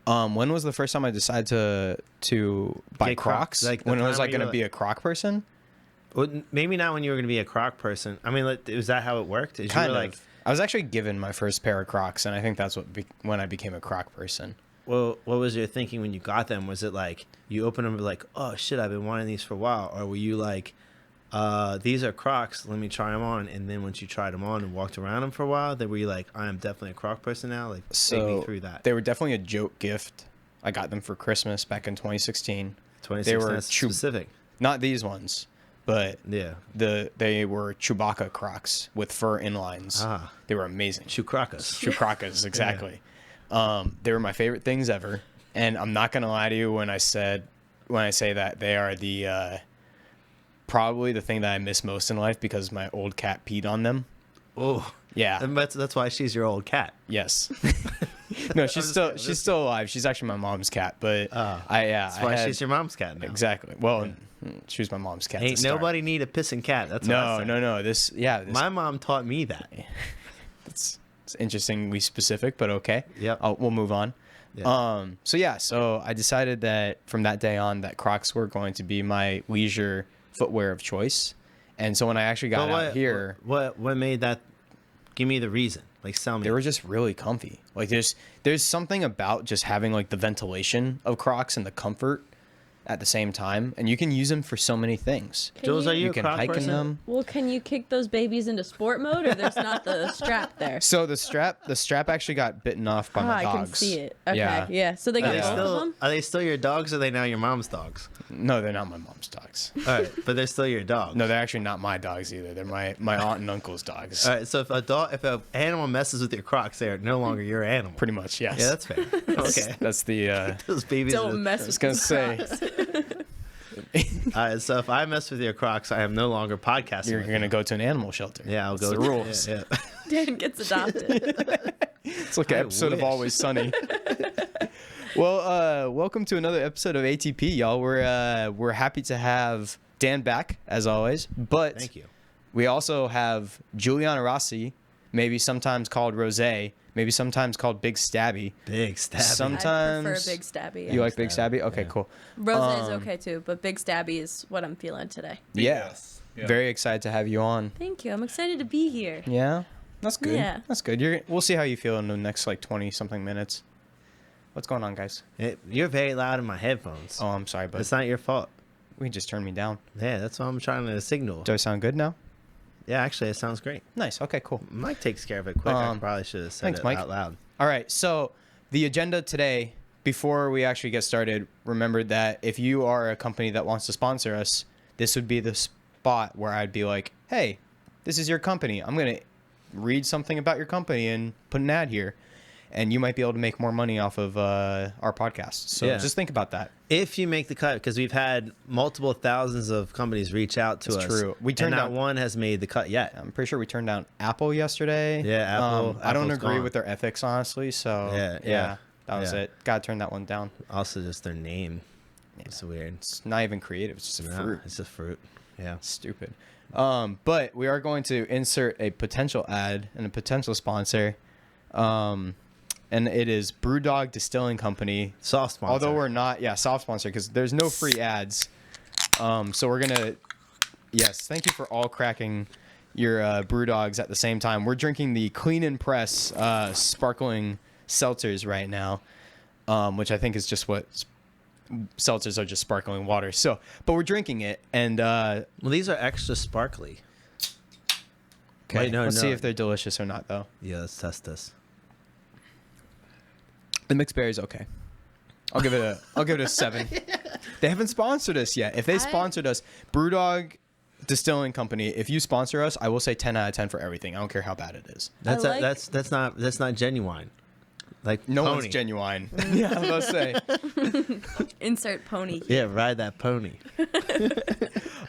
When was the first time I decided to buy Get Crocs? Like when the was I time going to where be a Croc person? Well, maybe not when you were going to be a Croc person. I mean, is that how it worked? Is Kind you of. were like, I was actually given my first pair of Crocs, and I think that's when I became a Croc person. well, what was your thinking when you got them? Was it like you opened them like, oh shit, I've been wanting these for a while, or were you like, these are Crocs, let me try them on, and then once you tried them on and walked around them for a while, then were you like, I am definitely a Croc person now? Like, take me through that. They were definitely a joke gift. I got them for Christmas back in 2016. 26, They were specific. Not these ones, but Yeah. they were Chewbacca Crocs with fur inlines. Ah. They were amazing. Chewcrocas. Chewcrocas, exactly. They were my favorite things ever, and I'm not gonna lie to you when I say that they are the probably the thing that I miss most in life because my old cat peed on them. Oh. Yeah. And that's why she's your old cat. Yes. No, she's still alive. She's actually my mom's cat, but that's why she's your mom's cat now. Exactly. Well, she was my mom's cat. Ain't nobody need a pissing cat. That's what I say. No. My mom taught me that. It's interestingly specific, but okay. Yep. We'll move on. Yeah. So I decided that from that day on that Crocs were going to be my leisure footwear of choice, and so when I actually got out here, what made that? Give me the reason. Like, tell me. they were just really comfy. Like there's something about just having like the ventilation of Crocs and the comfort at the same time, and you can use them for so many things. Jules, are you You a can Croc hike in person? them. Well, can you kick those babies into sport mode, or there's not the strap there? So the strap actually got bitten off by my I dogs. can see it. Okay, Yeah. yeah. So they got both of them. Are they still your dogs, or are they now your mom's dogs? No, they're not my mom's dogs. All right, but they're still your dogs. No, they're actually not my dogs either. They're my aunt and uncle's dogs. All right, so if an animal messes with your Crocs, they are no longer your animal. Pretty much, yes. Yeah, that's fair. Okay, That's the. those babies. Don't mess I was with gonna these say Crocs. All right, so if I mess with your Crocs, I am no longer podcasting. you're with gonna you. go to an animal shelter. Yeah, I'll It's go. the rules. Yeah. Dan gets adopted. It's like an I episode of wish. Always Sunny. Well, welcome to another episode of ATP, y'all. We're happy to have Dan back as always, but Thank you. we also have Giuliana Rossi, maybe sometimes called Rose, maybe sometimes called Big Stabby. Big stab. Sometimes I prefer Big Stabby. you like Big Stabby? Okay, Yeah. cool. Rose is okay too, but Big Stabby is what I'm feeling today. Yeah. Yeah. Very excited to have you on. Thank you. I'm excited to be here. Yeah, that's good. Yeah. That's good. We'll see how you feel in the next like 20 something minutes. What's going on, guys? You're very loud in my headphones. Oh, I'm sorry, but It's not your fault. we just turned me down. Yeah, that's what I'm trying to signal. Do I sound good now? Yeah, actually, it sounds great. Nice. Okay, cool. Mike takes care of it quick. I Um, probably should have said thanks, it Mike. out loud. All right. So the agenda today, before we actually get started, remember that if you are a company that wants to sponsor us, this would be the spot where I'd be like, hey, this is your company. I'm going to read something about your company and put an ad here. And you might be able to make more money off of our podcast. So Yeah. just think about that. If you make the cut, because we've had multiple thousands of companies reach out to That's us. true. We turned and not down- one has made the cut yet. I'm pretty sure we turned down Apple yesterday. Yeah, Apple- I don't Apple's agree gone. with their ethics, honestly. So Yeah. that was Yeah. it. Gotta turn that one down. Also, just their name. It's weird. It's not even creative. It's just a No, fruit. It's a fruit. Yeah. Stupid. But we are going to insert a potential ad and a potential sponsor. And it is Brewdog Distilling Company. Soft sponsor. Although we're not, soft sponsor because there's no free ads. So we're gonna, thank you for all cracking your brew dogs at the same time. We're drinking the Clean and Press sparkling seltzers right now, which I think is just what seltzers are, just sparkling water. So, but we're drinking it, and Well, these are extra sparkly. okay, Wait, no, let's no. see if they're delicious or not, though. Yeah, let's test this. The mixed berry's okay. I'll give it a 7. They haven't sponsored us yet. If they sponsored us, Brewdog Distilling Company, if you sponsor us, I will say 10 out of 10 for everything. I don't care how bad it is. That's like- that's not genuine. Like No pony. one's genuine. Yeah, I was about to say. Insert pony. Here. Yeah, ride that pony.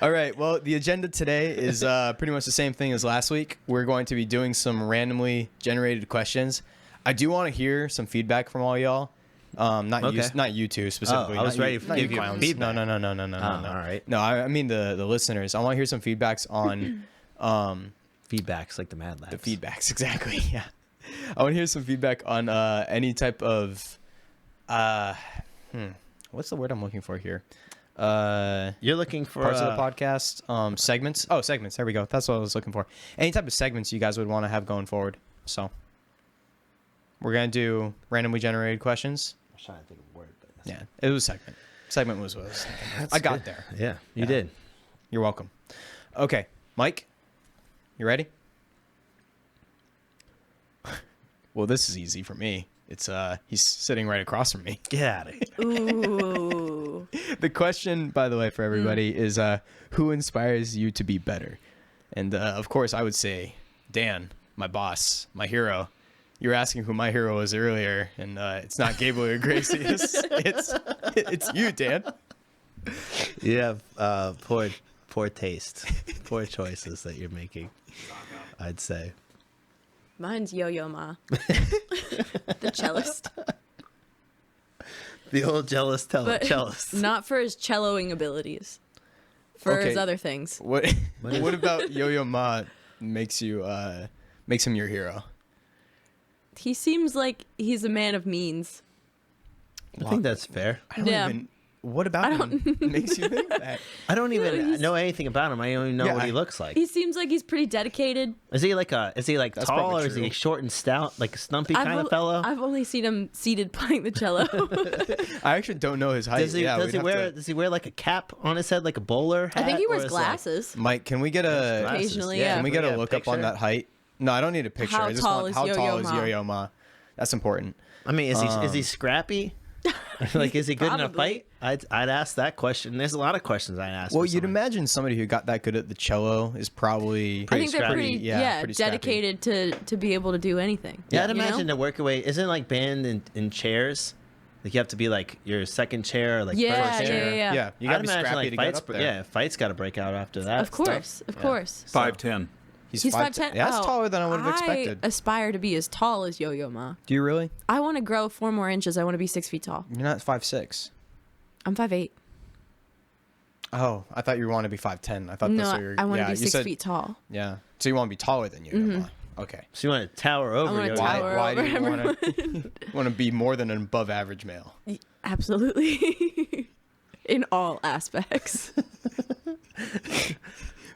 All right. Well, the agenda today is pretty much the same thing as last week. We're going to be doing some randomly generated questions. I do want to hear some feedback from all y'all. Not you two specifically. Oh, I was not ready you, to not give you you clowns. feedback. No. All right. No, I mean the listeners. I want to hear some feedbacks on Feedbacks like the Mad Labs. the feedbacks. Exactly. Yeah. I want to hear some feedback on any type of What's the word I'm looking for here? You're looking for Parts of the podcast, segments. Oh, segments. There we go. That's what I was looking for. Any type of segments you guys would want to have going forward. So we're gonna do randomly generated questions. I was trying to think of a word, but Yeah, it was segment. Segment was what I was thinking. I got there. Yeah, you did. You're welcome. Okay, Mike, you ready? Well, this is easy for me. It's he's sitting right across from me. Get out of here. Ooh. The question, by the way, for everybody is who inspires you to be better? And of course, I would say Dan, my boss, my hero. You were asking who my hero was earlier, and it's not Gabriel Iglesias. it's you, Dan. You have poor taste, poor choices that you're making, I'd say. Mine's Yo-Yo Ma, the cellist. The old cellist. Not for his celloing abilities, for his Okay. other things. What about Yo-Yo Ma makes him your hero? He seems like he's a man of means. I think that's fair. I don't Yeah. even. What about him makes you think that? I don't even he's- know anything about him. I only know Yeah, what he looks like. He seems like he's pretty dedicated. Is he like That's tall, probably or is he true. short and stout, like a stumpy kind of fellow? I've only seen him seated playing the cello. I actually don't know his height. Does he Yeah, we'd have to- does he wear like a cap on his head, like a bowler hat? I think he or wears is like- glasses. Mike, can we get a Glasses. Occasionally, Yeah, yeah. Can we can get we a look up on picture? that height? No, I don't need a picture. How I just tall want is how tall Yo-Yo is Ma? Yo-Yo Ma? That's important. I mean, is he scrappy? Like, is he good in a Probably. fight? I'd ask that question. There's a lot of questions I'd ask. Well, for you'd someone. imagine somebody who got that good at the cello is probably. I think they're scrappy. pretty, pretty scrappy. dedicated to be able to do anything. Yeah, I'd you know? imagine to work away. Isn't it like band in chairs? Like you have to be like your second chair or like Yeah, first chair. yeah. Yeah, you gotta I'd be imagine scrappy like to fights. get up there. Yeah, fights got to break out after that. Of course, of course. 5'10". He's 5'10". Yeah, that's Oh, taller than I would have expected. I aspire to be as tall as Yo-Yo Ma. Do you really? I want to grow 4 more inches. I want to be 6 feet tall. You're not 5'6". I'm 5'8". Oh, I thought you wanted to be 5'10". I thought No, that's what you're. I want to yeah, be you 6 said- feet tall. Yeah. So you want to be taller than Yo-Yo Ma? Okay. So you want to tower over? wanna Yo-Yo tower Ma. over Why do you everyone. want to be more than an above average male? Absolutely. In all aspects.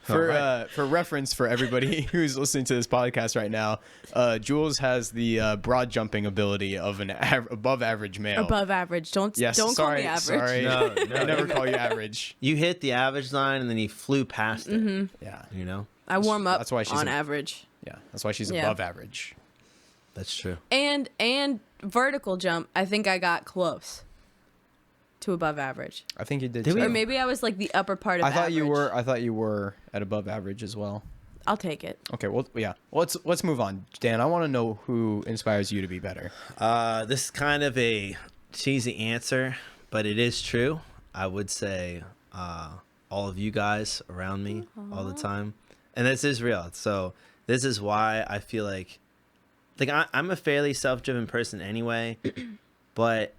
For reference for everybody who's listening to this podcast right now, Jules has the broad jumping ability of an above average male. Above average. Don't Yes, call me average. Sorry, No, I never call you average. You hit the average line and then you flew past it. Yeah, You know, I warm up That's why she's on a- average. yeah. That's why she's Yeah. above average. that's true. And vertical jump, I think I got close to above average. I think you did. Did too. we- Or maybe I was like the upper part of I thought you average. were. I thought you were at above average as well. I'll take it. Okay. Well, yeah. Let's move on, Dan. I want to know who inspires you to be better. This is kind of a cheesy answer, but it is true. I would say all of you guys around me all the time, and this is real. So this is why I feel like I'm a fairly self-driven person anyway, but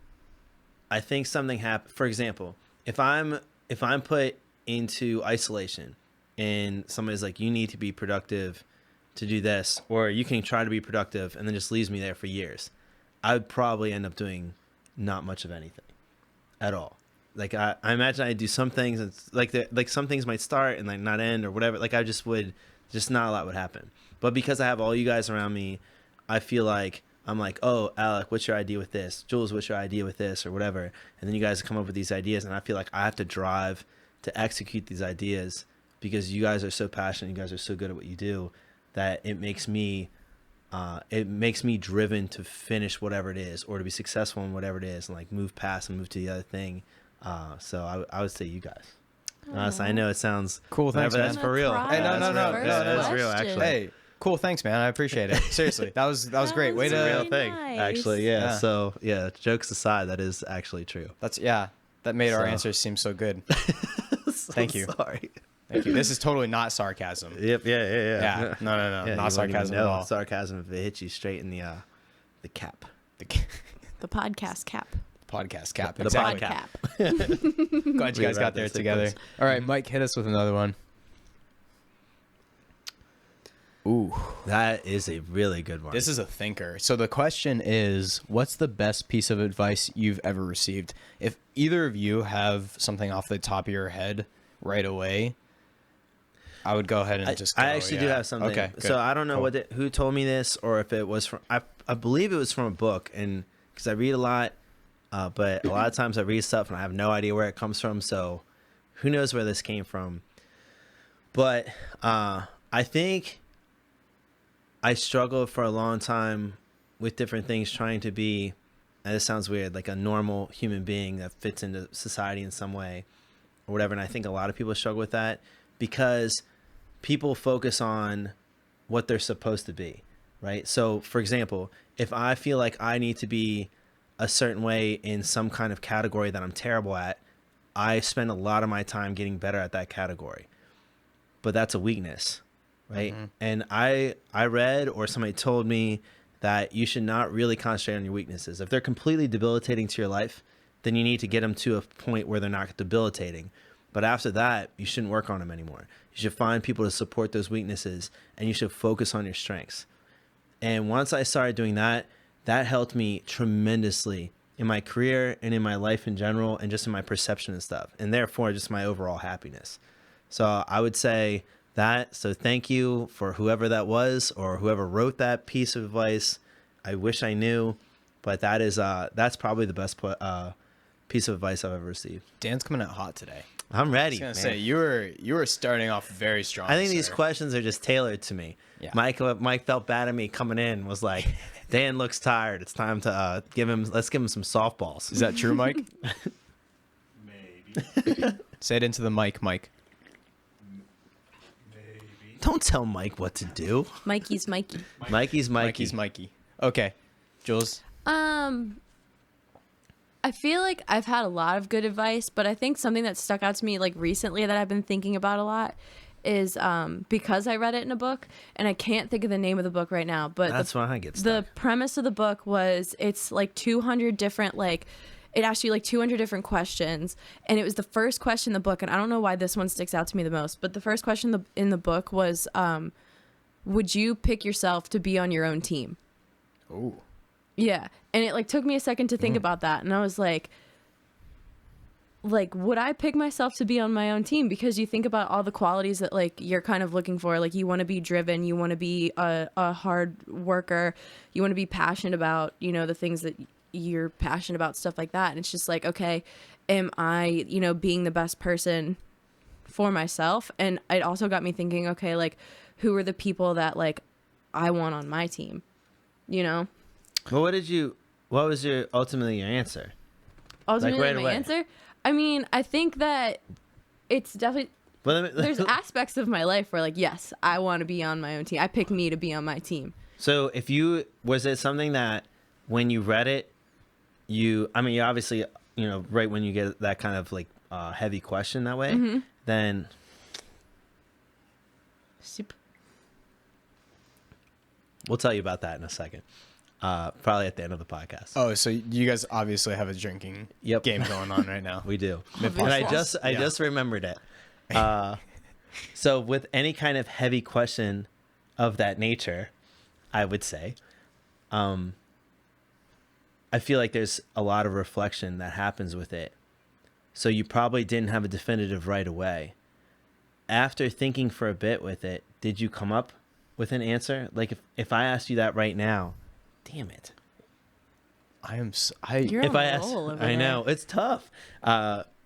I think something happened. For example, if I'm put into isolation and somebody's like, you need to be productive to do this, or you can try to be productive, and then just leaves me there for years, I would probably end up doing not much of anything at all. Like I imagine I'd do some things, and like some things might start and like not end or whatever. Like I just not a lot would happen. But because I have all you guys around me, I feel like I'm like, oh, Alec, what's your idea with this? Jules, what's your idea with this, or whatever? And then you guys come up with these ideas, and I feel like I have to drive to execute these ideas because you guys are so passionate, you guys are so good at what you do, that it makes me driven to finish whatever it is, or to be successful in whatever it is, and like move past and move to the other thing. So I would say you guys. Honestly, I know it sounds Cool, thanks, whatever, that's man. for real. Hey, no, That's no, no, real. no, Yeah, that's no. real, Question. actually. Hey, cool. Thanks, man. I appreciate it. Seriously, that was great. Way was to. Real really thing, nice. actually. Yeah. Yeah. So yeah, jokes aside, that is actually true. That made our So. answers seem so good. So Thank you. Sorry. Thank you. This is totally not sarcasm. Yep. Yeah. Yeah. No, Yeah, you not wouldn't even sarcasm at know all. it's sarcasm if it hits you straight in the cap. The The podcast cap. podcast cap. The Exactly. podcast. Glad you guys got there Reroute this together. sequence. All right, Mike, hit us with another one. Ooh. That is a really good one. This is a thinker. So the question is, what's the best piece of advice you've ever received? If either of you have something off the top of your head right away, I would go ahead and just go. I actually do have something. Okay, good. So I don't know Cool. who told me this, or if it was from. I believe it was from a book, and because I read a lot, but a lot of times I read stuff and I have no idea where it comes from. So who knows where this came from? But I think I struggled for a long time with different things, trying to be, and this sounds weird, like a normal human being that fits into society in some way or whatever. And I think a lot of people struggle with that because people focus on what they're supposed to be, right? So, for example, if I feel like I need to be a certain way in some kind of category that I'm terrible at, I spend a lot of my time getting better at that category. But that's a weakness, right? Mm-hmm. And I read, or somebody told me, that you should not really concentrate on your weaknesses. If they're completely debilitating to your life, then you need to get them to a point where they're not debilitating. But after that, you shouldn't work on them anymore. You should find people to support those weaknesses, and you should focus on your strengths. And once I started doing that, that helped me tremendously in my career and in my life in general, and just in my perception and stuff, and therefore just my overall happiness. So I would say that. So thank you for whoever that was, or whoever wrote that piece of advice. I wish I knew, but that's probably the best piece of advice I've ever received. Dan's coming out hot today. I'm ready. I was man. gonna say you were starting off very strong. I think these sir. questions are just tailored to me. Yeah. Mike felt bad at me coming in. Was like, Dan looks tired. It's time to let's give him some softballs. Is that true, Mike? Maybe. Say it into the mic, Mike. Maybe. Don't tell Mike what to do. Mikey's Mikey. Mikey's Mikey. Mikey's Mikey. Okay, Jules. I feel like I've had a lot of good advice, but I think something that stuck out to me like recently that I've been thinking about a lot is because I read it in a book, and I can't think of the name of the book right now, but That's why I get the stuck. premise of the book was it's like 200 different it asked you like 200 different questions, and it was the first question in the book, and I don't know why this one sticks out to me the most, but the first question in the book was would you pick yourself to be on your own team? Oh. Yeah. And it like took me a second to think about that. And I was like, would I pick myself to be on my own team? Because you think about all the qualities that like you're kind of looking for. Like you want to be driven, you want to be a hard worker, you want to be passionate about, the things that you're passionate about, stuff like that. And it's just like, okay, am I, being the best person for myself? And it also got me thinking, okay, like who are the people that like I want on my team? Well, what was ultimately your answer? Ultimately, right my away. answer? I mean, I think that it's definitely, there's aspects of my life where like, yes, I want to be on my own team. I pick me to be on my team. So was it something that when you read it, you obviously, right when you get that kind of like heavy question that way, Mm-hmm. then we'll tell you about that in a second. Probably at the end of the podcast. Oh, so you guys obviously have a drinking Yep. game going on right now. We do. Obviously. And I just remembered it. So with any kind of heavy question of that nature, I would say, I feel like there's a lot of reflection that happens with it. So you probably didn't have a definitive right away. After thinking for a bit with it, did you come up with an answer? Like if I asked you that right now, damn it. You're If on I a ask, roll over I there. know it's tough.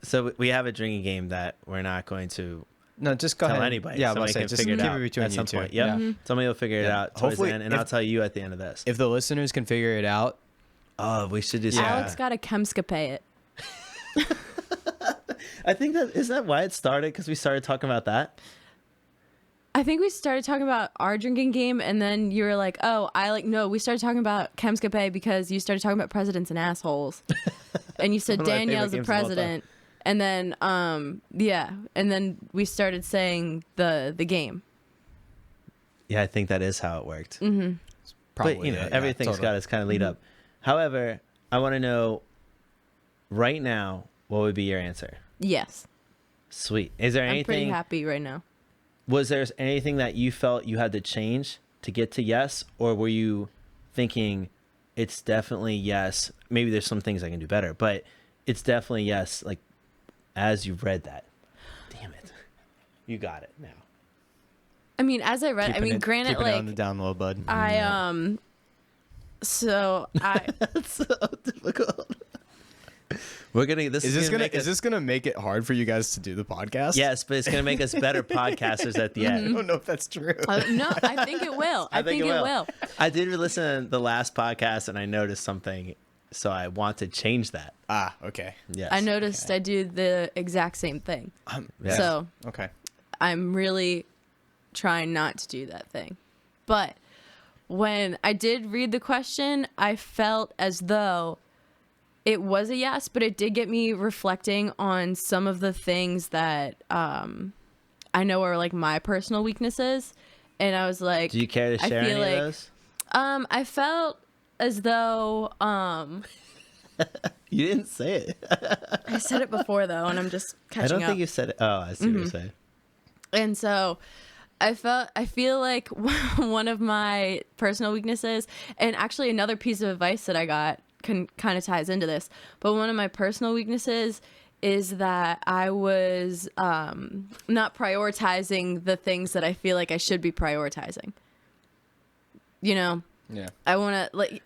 So we have a drinking game that we're not going to No, just go tell ahead. anybody. Yeah, I Somebody was can just figure keep it out it between at you some two. point. Yep. Yeah. Mm-hmm. Somebody will figure it Yeah. out towards Hopefully, the end, and if- I'll tell you at the end of this. If the listeners can figure it out, Oh, we should do Yeah. Alex got a Chemscapay it. I think is that why it started? Because we started talking about that. I think we started talking about our drinking game, and then you were like, "Oh, no." We started talking about Chemscapay because you started talking about presidents and assholes, and you said One of my favorite Danielle's a games of all time. president, and then and then we started saying the game. Yeah, I think that is how it worked. Mm-hmm. probably But yeah, everything's totally. got its kind of lead up. However, I want to know right now what would be your answer. Yes, Sweet. Is there I'm pretty anything? happy right now. was there anything that you felt you had to change to get to yes, or were you thinking it's definitely yes? Maybe there's some things I can do better, but it's definitely yes. Like as you read that, damn it, you got it now. I mean, as I read, granted, keeping it like on the down low, bud. so I That's so difficult. We're gonna. This Is is this gonna make it hard for you guys to do the podcast? Yes, but it's gonna make us better podcasters at the I end. don't know if that's true. no, I think it will. I think it will. I did listen to the last podcast and I noticed something, so I want to change that. Okay. Yes. I noticed I do the exact same thing. Yeah. So Okay. I'm really trying not to do that thing. But when I did read the question, I felt as though it was a yes, but it did get me reflecting on some of the things that I know are like my personal weaknesses. And I was like, Do you care to share any of those? I felt as though You didn't say it. I said it before though, and I'm just catching I don't up. think you said it. Oh, I see what you're saying. And so I feel like one of my personal weaknesses, and actually another piece of advice that I got kind of ties into this, but one of my personal weaknesses is that I was not prioritizing the things that I feel like I should be prioritizing. You know? Yeah. I want to like.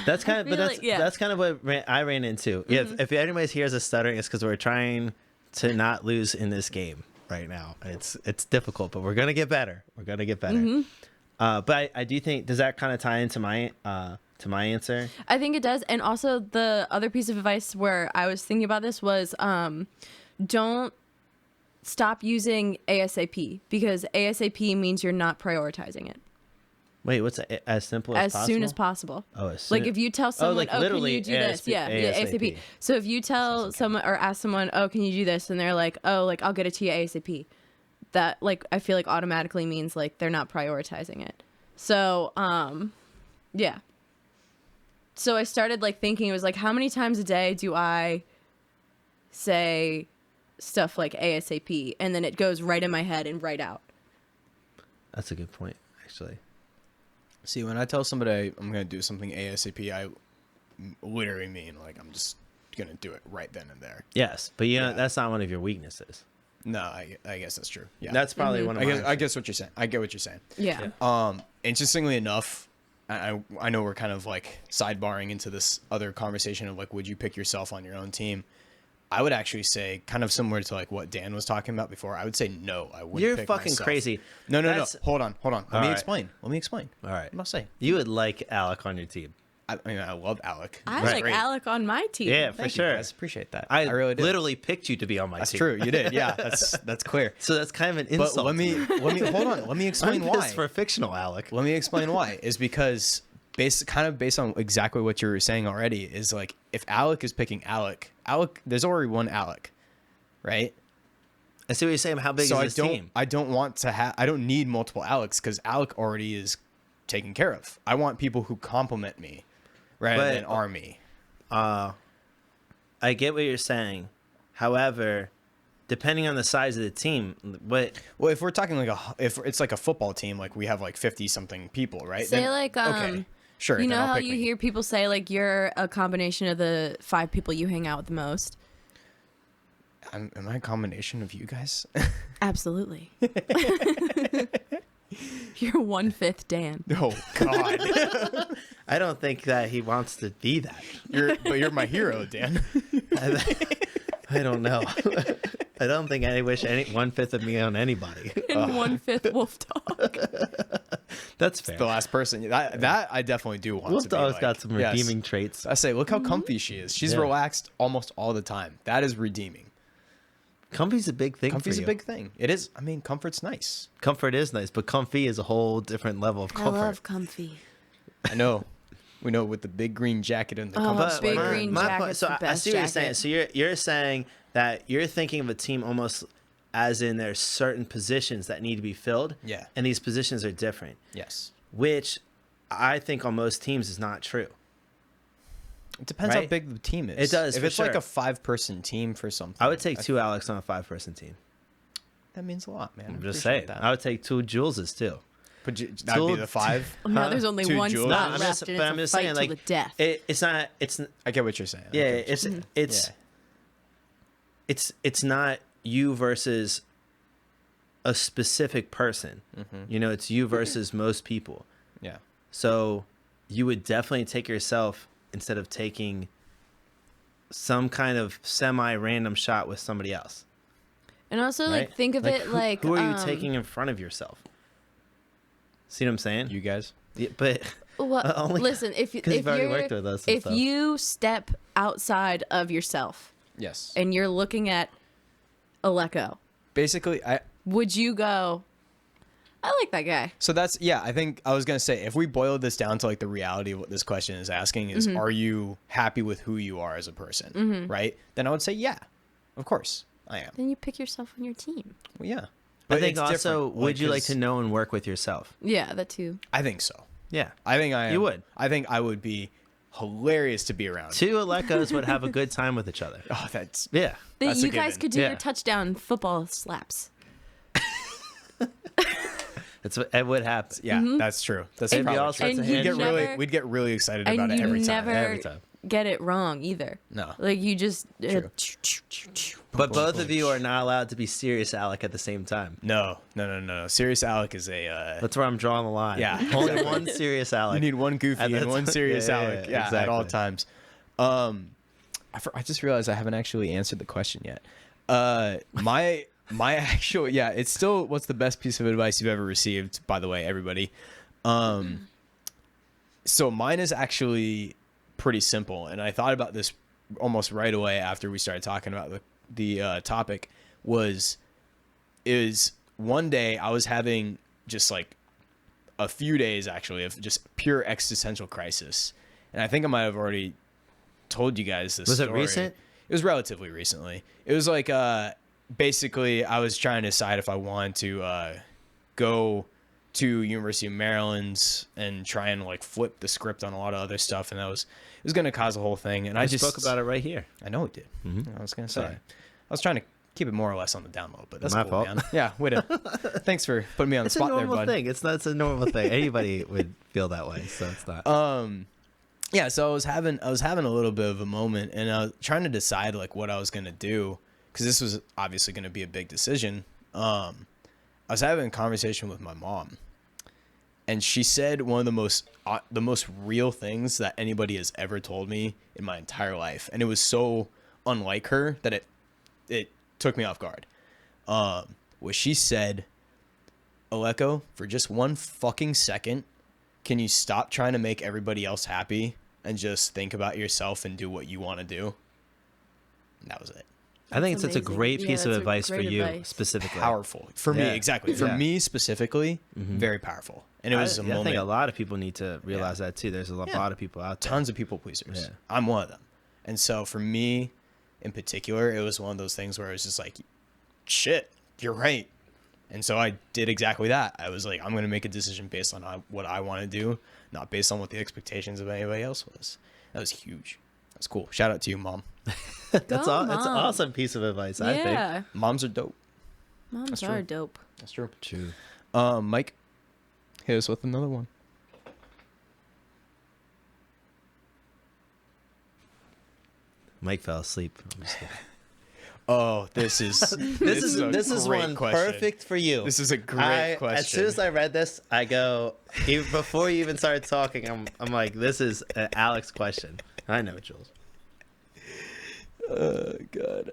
That's kind of, but feel like- yeah. that's kind of what I ran into. Yeah, if anybody's hears us stuttering, it's because we're trying to not lose in this game right now. It's difficult, but we're gonna get better. We're gonna get better. But I do think, does that kind of tie into my answer? I think it does. And also the other piece of advice where I was thinking about this was don't stop using ASAP, because ASAP means you're not prioritizing it. Wait, what's that? As simple as possible? As soon as possible. Oh, as soon Like if you tell someone, like can literally you do this? ASAP. Yeah, ASAP. So if you tell someone or ask someone, oh, can you do this? And they're like, oh, like I'll get it to you ASAP. That like I feel like automatically means like they're not prioritizing it. So yeah. So I started like thinking, it was like, how many times a day do I say stuff like ASAP, and then it goes right in my head and right out. That's a good point, actually. See, when I tell somebody I'm going to do something ASAP, I literally mean like I'm just going to do it right then and there. Yes, but Yeah. that's not one of your weaknesses. No, I guess that's true. Yeah. That's probably one of mine. I guess what you're saying. I get what you're saying. Yeah. Interestingly enough, I know we're kind of like sidebarring into this other conversation of like, would you pick yourself on your own team? I would actually say, kind of similar to like what Dan was talking about before, I would say no, I wouldn't. You're pick fucking myself. crazy. No. Hold on. All Let me right. explain. All right. I'm not saying. You would like Alec on your team. I mean, I love Alec. I He's like great. Alec on my team. Yeah, for Thank sure. you guys. Appreciate that. I really did. literally picked you to be on my That's team. true. You did. Yeah, that's clear. So that's kind of an But insult. let me hold on. Let me explain I'm why. pissed for fictional Alec. Let me explain why. Is because based on exactly what you were saying already, is like if Alec is picking Alec, there's already one Alec, right? I see what you're saying. How big So is this team? I don't want to have. I don't need multiple Alecs because Alec already is taken care of. I want people who complement me rather than are me. I get what you're saying. However, depending on the size of the team, Well, if we're talking like if it's like a football team, like we have like 50 something people, right? Say Then- like okay, sure. you then know I'll how pick you me. hear people say like you're a combination of the 5 people you hang out with the most. Am I a combination of you guys? Absolutely. You're 1/5 Dan. Oh God, I don't think that he wants to be that. you're my hero, Dan. I don't know. I don't think I wish 1/5 of me on anybody. And 1/5 Wolf Dog. That's fair. The last person that I definitely do want. Wolf to be Dog's like. got some Yes. redeeming traits. I say, look how comfy she is. She's Yeah. relaxed almost all the time. That is redeeming. Comfy's a big thing Comfy's for a you. big thing. It is. I mean, comfort's nice. Comfort is nice, but comfy is a whole different level of I comfort. love comfy. I know. We know with the big green jacket and the comfort But big sweater. green my jacket's so the I best see what you're saying. jacket. So you're saying that you're thinking of a team almost as in there's certain positions that need to be filled. Yeah. And these positions are different, Yes. which I think on most teams is not true. It depends how Right? big the team is. It does, If for it's like sure. a 5-person team for something, I would take 2 Alex on a 5-person team. That means a lot, man. I'm I just appreciate saying. that. I would take 2 Juleses too. But that'd be the 5. Now there's only 2 one joules? spot No, I'm left, just- and but it's I'm a just fight saying, to like, the death. It's not. It's I get what you're saying. I yeah. get what you're It's saying. it's not you versus a specific person. You know, it's you versus most people. Yeah. So you would definitely take yourself instead of taking some kind of semi-random shot with somebody else. And also, like, Right? think of it like who are you taking in front of yourself? See what I'm saying? You guys? Yeah, but Well, only listen, if 'cause you've already worked with us and if stuff. you step outside of yourself Yes. and you're looking at Aleko, Basically, would you go, I like that guy? so that's, yeah, I think I was going to say, if we boiled this down to like the reality of what this question is asking is, are you happy with who you are as a person? Right? Then I would say, yeah, of course I am. Then you pick yourself on your team. Well, yeah. I But think it's also, different, would you like 'cause to know and work with yourself? Yeah, that too. I think so. Yeah. I think I am. You would. I think I would be hilarious to be around. 2 Alekos would have a good time with each other. Oh, that's Yeah. That's a You guys given. could do Yeah. your touchdown football slaps. It would happen. yeah, that's true. That's It'd be probably all true. sorts of And We'd you get hand- never- we'd get really excited And about it you every time. never Every time. get it wrong either. No. Like, you just... True. But both of you are not allowed to be serious Alec at the same time. No. Serious Alec is a. That's where I'm drawing the line. Yeah, Only exactly. one serious Alec. You need one goofy And and that's- one serious yeah, yeah, Alec. yeah, Yeah, at all exactly. times. I just realized I haven't actually answered the question yet. My actual, yeah, it's still, what's the best piece of advice you've ever received? By the way, everybody. So mine is actually pretty simple, and I thought about this almost right away after we started talking about the topic. Is one day I was having just like a few days actually of just pure existential crisis, and I think I might have already told you guys this. Was it story. recent? It was relatively recently. It was like basically I was trying to decide if I wanted to go to University of Maryland and try and like flip the script on a lot of other stuff, and it was going to cause a whole thing. And I just spoke about it right here. I know it did. I was going to say. Sorry. I was trying to keep it more or less on the down low, but that's My cool, fault. man. Yeah, way to. Thanks for putting me on the It's a spot there, normal bud. thing. It's a normal thing. Anybody would feel that way, so it's not. Yeah, so I was having a little bit of a moment, and I was trying to decide like what I was gonna do, because this was obviously gonna be a big decision. I was having a conversation with my mom, and she said one of the most real things that anybody has ever told me in my entire life, and it was so unlike her that it took me off guard. Was she said, "Aleko, for just one fucking second, can you stop trying to make everybody else happy and just think about yourself and do what you want to do?" And that was it. I think it's That's such a amazing. great Yeah, piece of that's a advice for great you advice. specifically. Powerful. For me, Yeah. exactly. For Yeah. me specifically, very powerful. And it was a I moment. think a lot of people need to realize that too. There's a Yeah. lot of people out there. Tons of people pleasers. Yeah. I'm one of them. And so for me in particular, it was one of those things where I was just like, shit, you're right. And so I did exactly that. I was like, I'm going to make a decision based on what I want to do, not based on what the expectations of anybody else was. That was huge. That's cool. Shout out to you, Mom. That's Go, That's an Mom. awesome piece of advice, I think. Yeah. Moms are dope. Moms That's are true. dope. That's true. True. Mike, hit us with another one. Mike fell asleep. I'm just kidding. Oh, this is This is a great one question. perfect for you. This is a great question. As soon as I read this, I go even before you even started talking. I'm like, this is an Alex question. I know, Jules. God.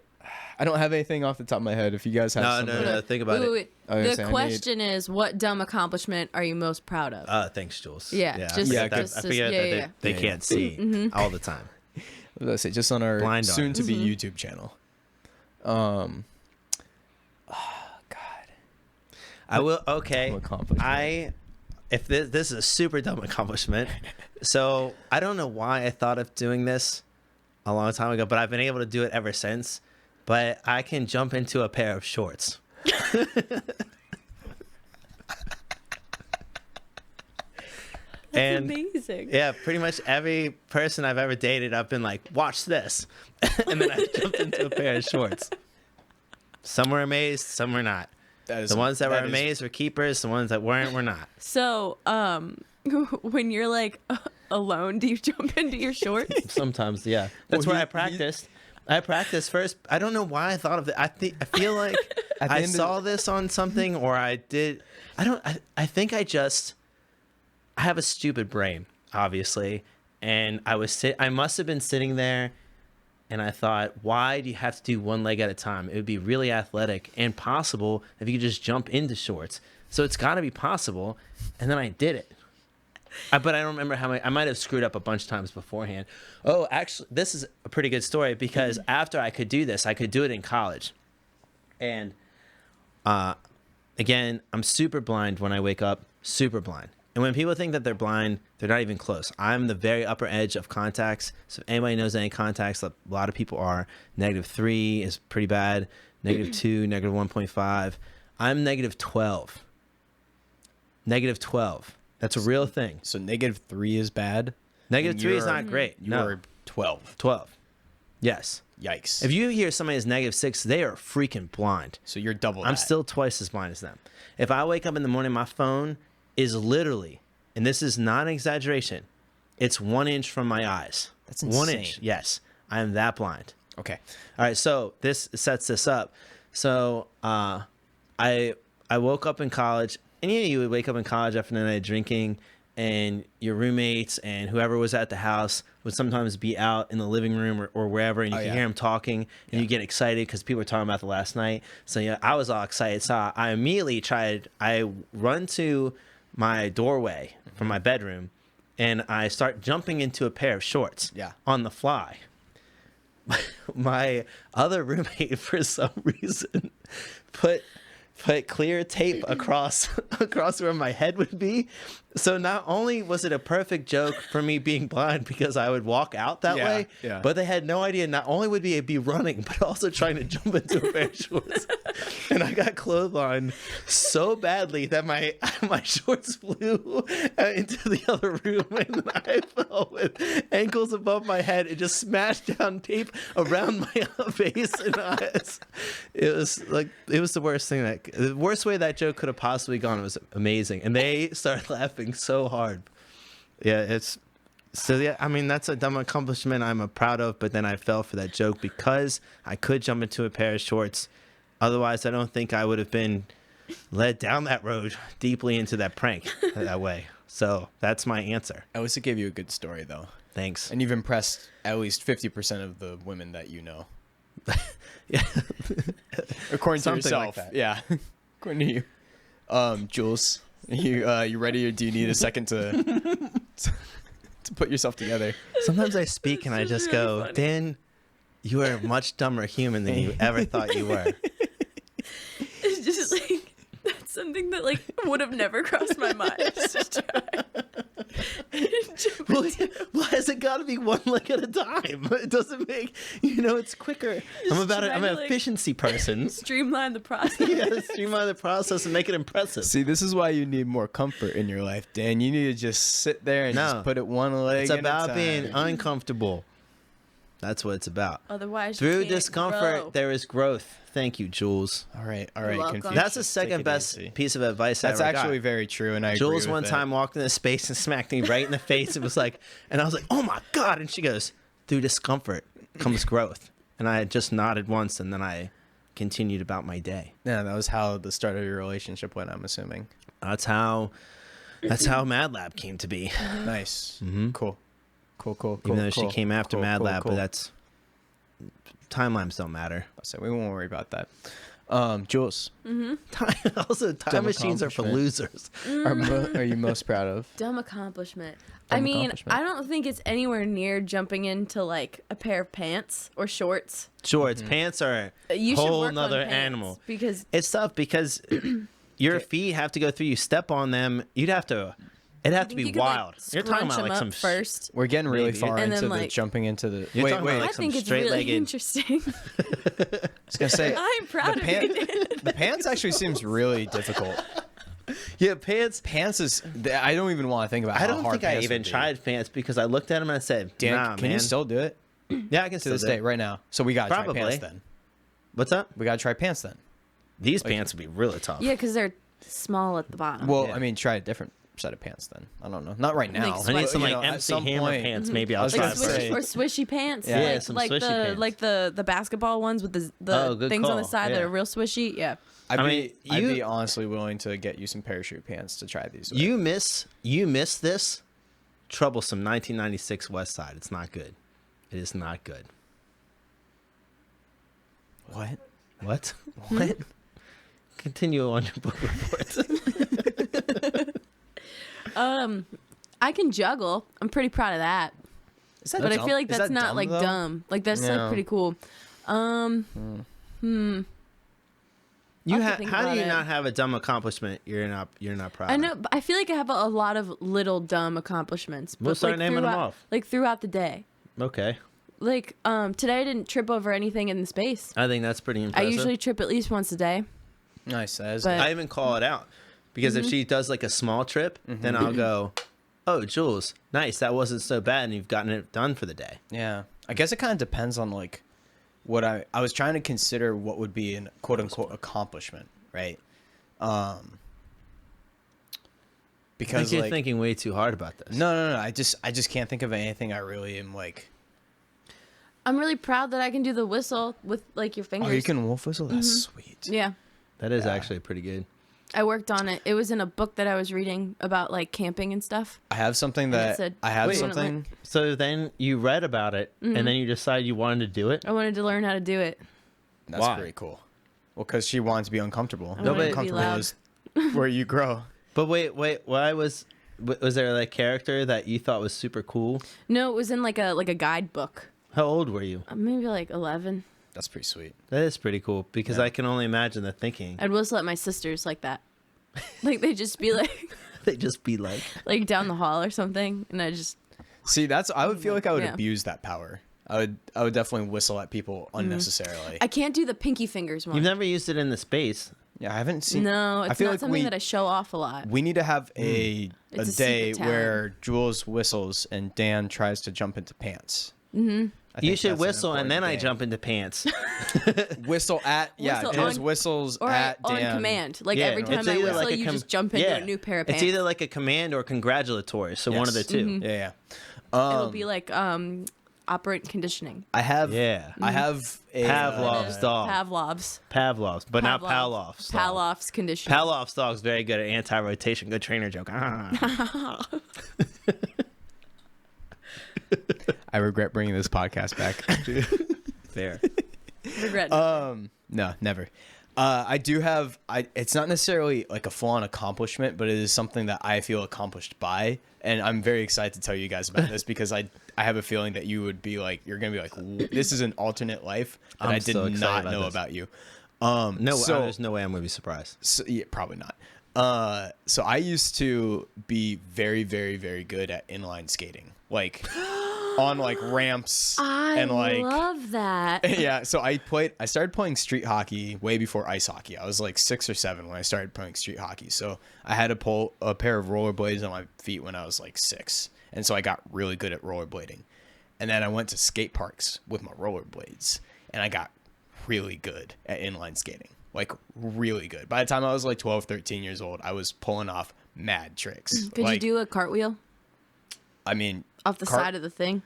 I don't have anything off the top of my head. If you guys have something. No, think about it. Wait. I was gonna The say, I question is, what dumb accomplishment are you most proud of? Thanks, Jules. Yeah, I just- forget that, just- I forget yeah, that yeah. they Yeah, can't see all the time. What did I say? Just on our Blind soon-to-be Mm-hmm. YouTube channel. God. I will. Okay. Dumb accomplishment. If this is a super dumb accomplishment, so I don't know why I thought of doing this a long time ago, but I've been able to do it ever since. But I can jump into a pair of shorts. That's amazing. Yeah, pretty much every person I've ever dated, I've been like, watch this. And then I jumped into a pair of shorts. Some were amazed, some were not. The ones that were amazed were keepers. The ones that weren't were not. So, when you're like alone, do you jump into your shorts? Sometimes, yeah. That's where I practiced. I practiced first. I don't know why I thought of it. I feel like I saw this on something, or I did. I think I have a stupid brain, obviously, and I must have been sitting there, and I thought, why do you have to do one leg at a time? It would be really athletic and possible if you could just jump into shorts. So it's got to be possible, and then I did it. But I don't remember how many. I might have screwed up a bunch of times beforehand. Oh, actually, this is a pretty good story because after I could do this, I could do it in college. And again, I'm super blind when I wake up, super blind. And when people think that they're blind, they're not even close. I'm the very upper edge of contacts. So if anybody knows any contacts, a lot of people are. -3 is pretty bad. -2, -1.5. I'm -12. -12. That's a real thing. So -3 is bad. -3 is not great. You're 12. 12. Yes. Yikes. If you hear somebody is -6, they are freaking blind. So you're double that. I'm still twice as blind as them. If I wake up in the morning, my phone is literally, and this is not an exaggeration, it's 1 inch from my eyes. That's insane. 1 inch. Yes. I am that blind. Okay. All right. So this sets this up. So I woke up in college. And you would wake up in college after a night of drinking, and your roommates and whoever was at the house would sometimes be out in the living room or wherever, and you can hear them talking, and you get excited because people were talking about the last night. So yeah, I was all excited. So I immediately I run to my doorway from my bedroom, and I start jumping into a pair of shorts on the fly. My other roommate, for some reason, put clear tape across where my head would be. So not only was it a perfect joke for me being blind because I would walk out that way, but they had no idea not only would I be running, but also trying to jump into a pair of shorts. And I got clotheslined so badly that my shorts flew into the other room, and I fell with ankles above my head and just smashed down tape around my face and eyes. It was the worst thing the worst way that joke could have possibly gone. It was amazing, and they started laughing so hard. I mean, that's a dumb accomplishment I'm proud of, but then I fell for that joke because I could jump into a pair of shorts. Otherwise, I don't think I would have been led down that road deeply into that prank that way. So that's my answer. I also gave you a good story, though. Thanks. And you've impressed at least 50% of the women that you know. Yeah. According to Something yourself. like that. Yeah. According to you. Jules, you ready, or do you need a second to put yourself together? Sometimes I speak and I just go, funny. Dan, you are a much dumber human than you ever thought you were. It's just like, that's something that like would have never crossed my mind to try. Well, has it got to be one leg at a time? It doesn't make, it's quicker. I'm trying an to, like, efficiency person. Streamline the process. Yeah, streamline the process and make it impressive. See, this is why you need more comfort in your life, Dan. You need to just sit there and just put it one leg It's at a about time. being uncomfortable. That's what it's about. Otherwise, you Through can't discomfort, grow. there is growth. Thank you, Jules. All right. welcome. Confucius, That's the take second it best easy. piece of advice That's I ever actually got. very true, and I Jules agree one with time walked into space and smacked me right in the face. It was like, and I was like, oh my God. And she goes, through discomfort comes growth. And I just nodded once, and then I continued about my day. Yeah, that was how the start of your relationship went, I'm assuming. That's how Mad Lab came to be. Nice. Mhm. Cool. Even though she came after Mad Lab, cool. but that's timelines don't matter. So we won't worry about that. Jules, Also, time Dumb machines are for accomplishment. losers. are you most proud of? Dumb accomplishment. Dumb I mean, accomplishment. I don't think it's anywhere near jumping into like a pair of pants or shorts. Shorts, pants are You a should whole work on nother pants animal. because It's tough because your feet have to go through. You step on them. It'd have to you be could, like, wild. You're talking scrunch about them like up some first. We're getting really Maybe. far And into then, the like- jumping into the. You're Wait, talking about, I like, some think it's really straight-legged- interesting. I was gonna say I'm proud the of you. the pants actually seems really difficult. Yeah, pants. Pants is. I don't even want to think about. I how don't hard think I pants even would be. tried pants because I looked at them and I said, Dan, nah, can man. you still do it Yeah, I can to still this do day it. right now? So we gotta Probably. try pants then. What's up? We gotta try pants then. These pants would be really tough. Yeah, because they're small at the bottom. Well, Yeah. I mean, try a different set of pants then. I don't know. Not right now. Like I need some You like know, at MC some Hammer point- pants. Maybe I'll was try like gonna first. say- or swishy pants. Yeah. like, some like swishy the pants. like the basketball ones with the Oh, good things on the call. side that Yeah. are real swishy. Yeah. I'd I be, mean, I'd you- be honestly willing to get you some parachute pants to try these with. You miss this troublesome 1996 West Side. It's not good. It is not good. What? What? What? Continue on your book report. I can juggle. I'm pretty proud of that. Is that But I dumb? feel like Is that's that not dumb, like though? dumb. Like that's No. like pretty cool. You I'll have to have. think How do about you it. not have a dumb accomplishment? You're not proud. I of? know, but I feel like I have a lot of little dumb accomplishments. But We'll start naming them throughout- off. Like throughout the day. Okay, Like today I didn't trip over anything in the space. I think that's pretty I impressive. usually trip at least once a day. Nice. That is But- I even call it out because if she does like a small trip, then I'll go, "Oh, Jules, nice. That wasn't so bad, and you've gotten it done for the day." Yeah. I guess it kind of depends on like what I was trying to consider what would be an quote unquote accomplishment, right? I Because think you're like thinking way too hard about this. no, I just can't think of anything I really am like. I'm really proud that I can do the whistle with like your fingers. Oh, you can wolf whistle? That's sweet. Yeah. That is Yeah. actually pretty good. I worked on it. It was in a book that I was reading about like camping and stuff. I have something it that said- I have Wait. something. So then you read about it, and then you decided you wanted to do it. I wanted to learn how to do it. That's Why? pretty cool. Well, because she wanted to be uncomfortable. No, but- Uncomfortable loud. is where you grow. But wait, why was there like character that you thought was super cool? No, it was in like a guidebook. How old were you? Maybe like 11. That's pretty sweet. That is pretty cool because Yeah. I can only imagine the thinking. I'd whistle at my sisters like that. Like they'd just be They just be like, like down the hall or something, and I just See, I would feel like I would Yeah. abuse that power. I would definitely whistle at people unnecessarily. I can't do the pinky fingers one. you've never used it in the space. Yeah, I haven't seen. No, I it's feel not like something we that I show off a lot. we need to have a It's a day secret talent. where Jules whistles and Dan tries to jump into pants. Mm-hmm. You should whistle and then I jump into pants. Whistle at Whistle Jules on- whistles Or at on Dan. command. Like Yeah, every time it's I either whistle, like a you com- just jump into yeah. a new pair of It's pants. either like a command or congratulatory. So one of the Yes. two. Yeah. It'll be like operant conditioning. I have. Yeah. I have a Pavlov's dog. Pavlov's. Pavlov's, but not Pavlov. Pavlov's. dog. Pavlov's conditioning. Pavlov's dog's very good at anti-rotation. Good trainer joke. Ah. I regret bringing this podcast back. Fair. Regret. No, never. I do have. It's not necessarily like a full-on accomplishment, but it is something that I feel accomplished by, and I'm very excited to tell you guys about this because I have a feeling that you would be like, you're gonna be like, this is an alternate life that I'm I did so excited not about know this. about you. No, so, there's no way I'm gonna be surprised. so yeah, probably not. So I used to be very, very, very good at inline skating, like on like ramps I and like love that. yeah, so I started playing street hockey way before ice hockey. I was like 6 or 7 when I started playing street hockey. So I had to pull a pair of rollerblades on my feet when I was like 6. And so I got really good at rollerblading. And then I went to skate parks with my rollerblades and I got really good at inline skating. Like really good. By the time I was like 12, 13 years old, I was pulling off mad tricks. Could like, you do a cartwheel I mean, off the side of the thing?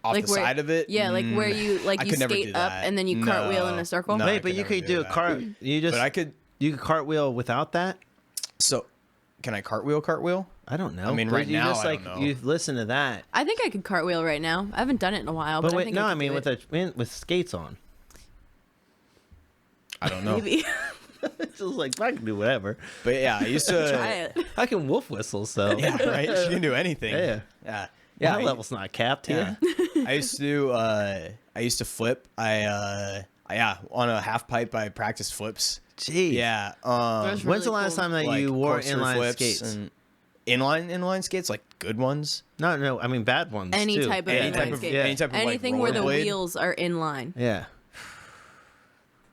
off like the where- side of it? Yeah, like where you I you could never skate do up that. and then you cartwheel in No. a circle. No. I Wait, could but you never could do do a that. cart. You just But I could. you could cartwheel without that. So, can I cartwheel? I don't know. I mean, But right you now, just I like don't know. you listen to that. I think I could cartwheel right now. I haven't done it in a while, but, But I wait, think no, I I could mean do with skates on. I don't know. maybe It's just like I can do whatever. But yeah, I used to. try it. I can wolf whistle, so Yeah, right. You can do anything. Yeah. yeah, Yeah, I- level's not capped Yeah. here. I used to. I used to flip. Yeah, on a half pipe. I practiced flips. Jeez. Yeah. Those When's the really last cool. time that like you wore corkscrew inline flips skates? and inline skates, like good ones. No, I mean bad ones. Any too. type of Any inline type of skate. any type of like Anything where the rollerblade. wheels are in line. Yeah.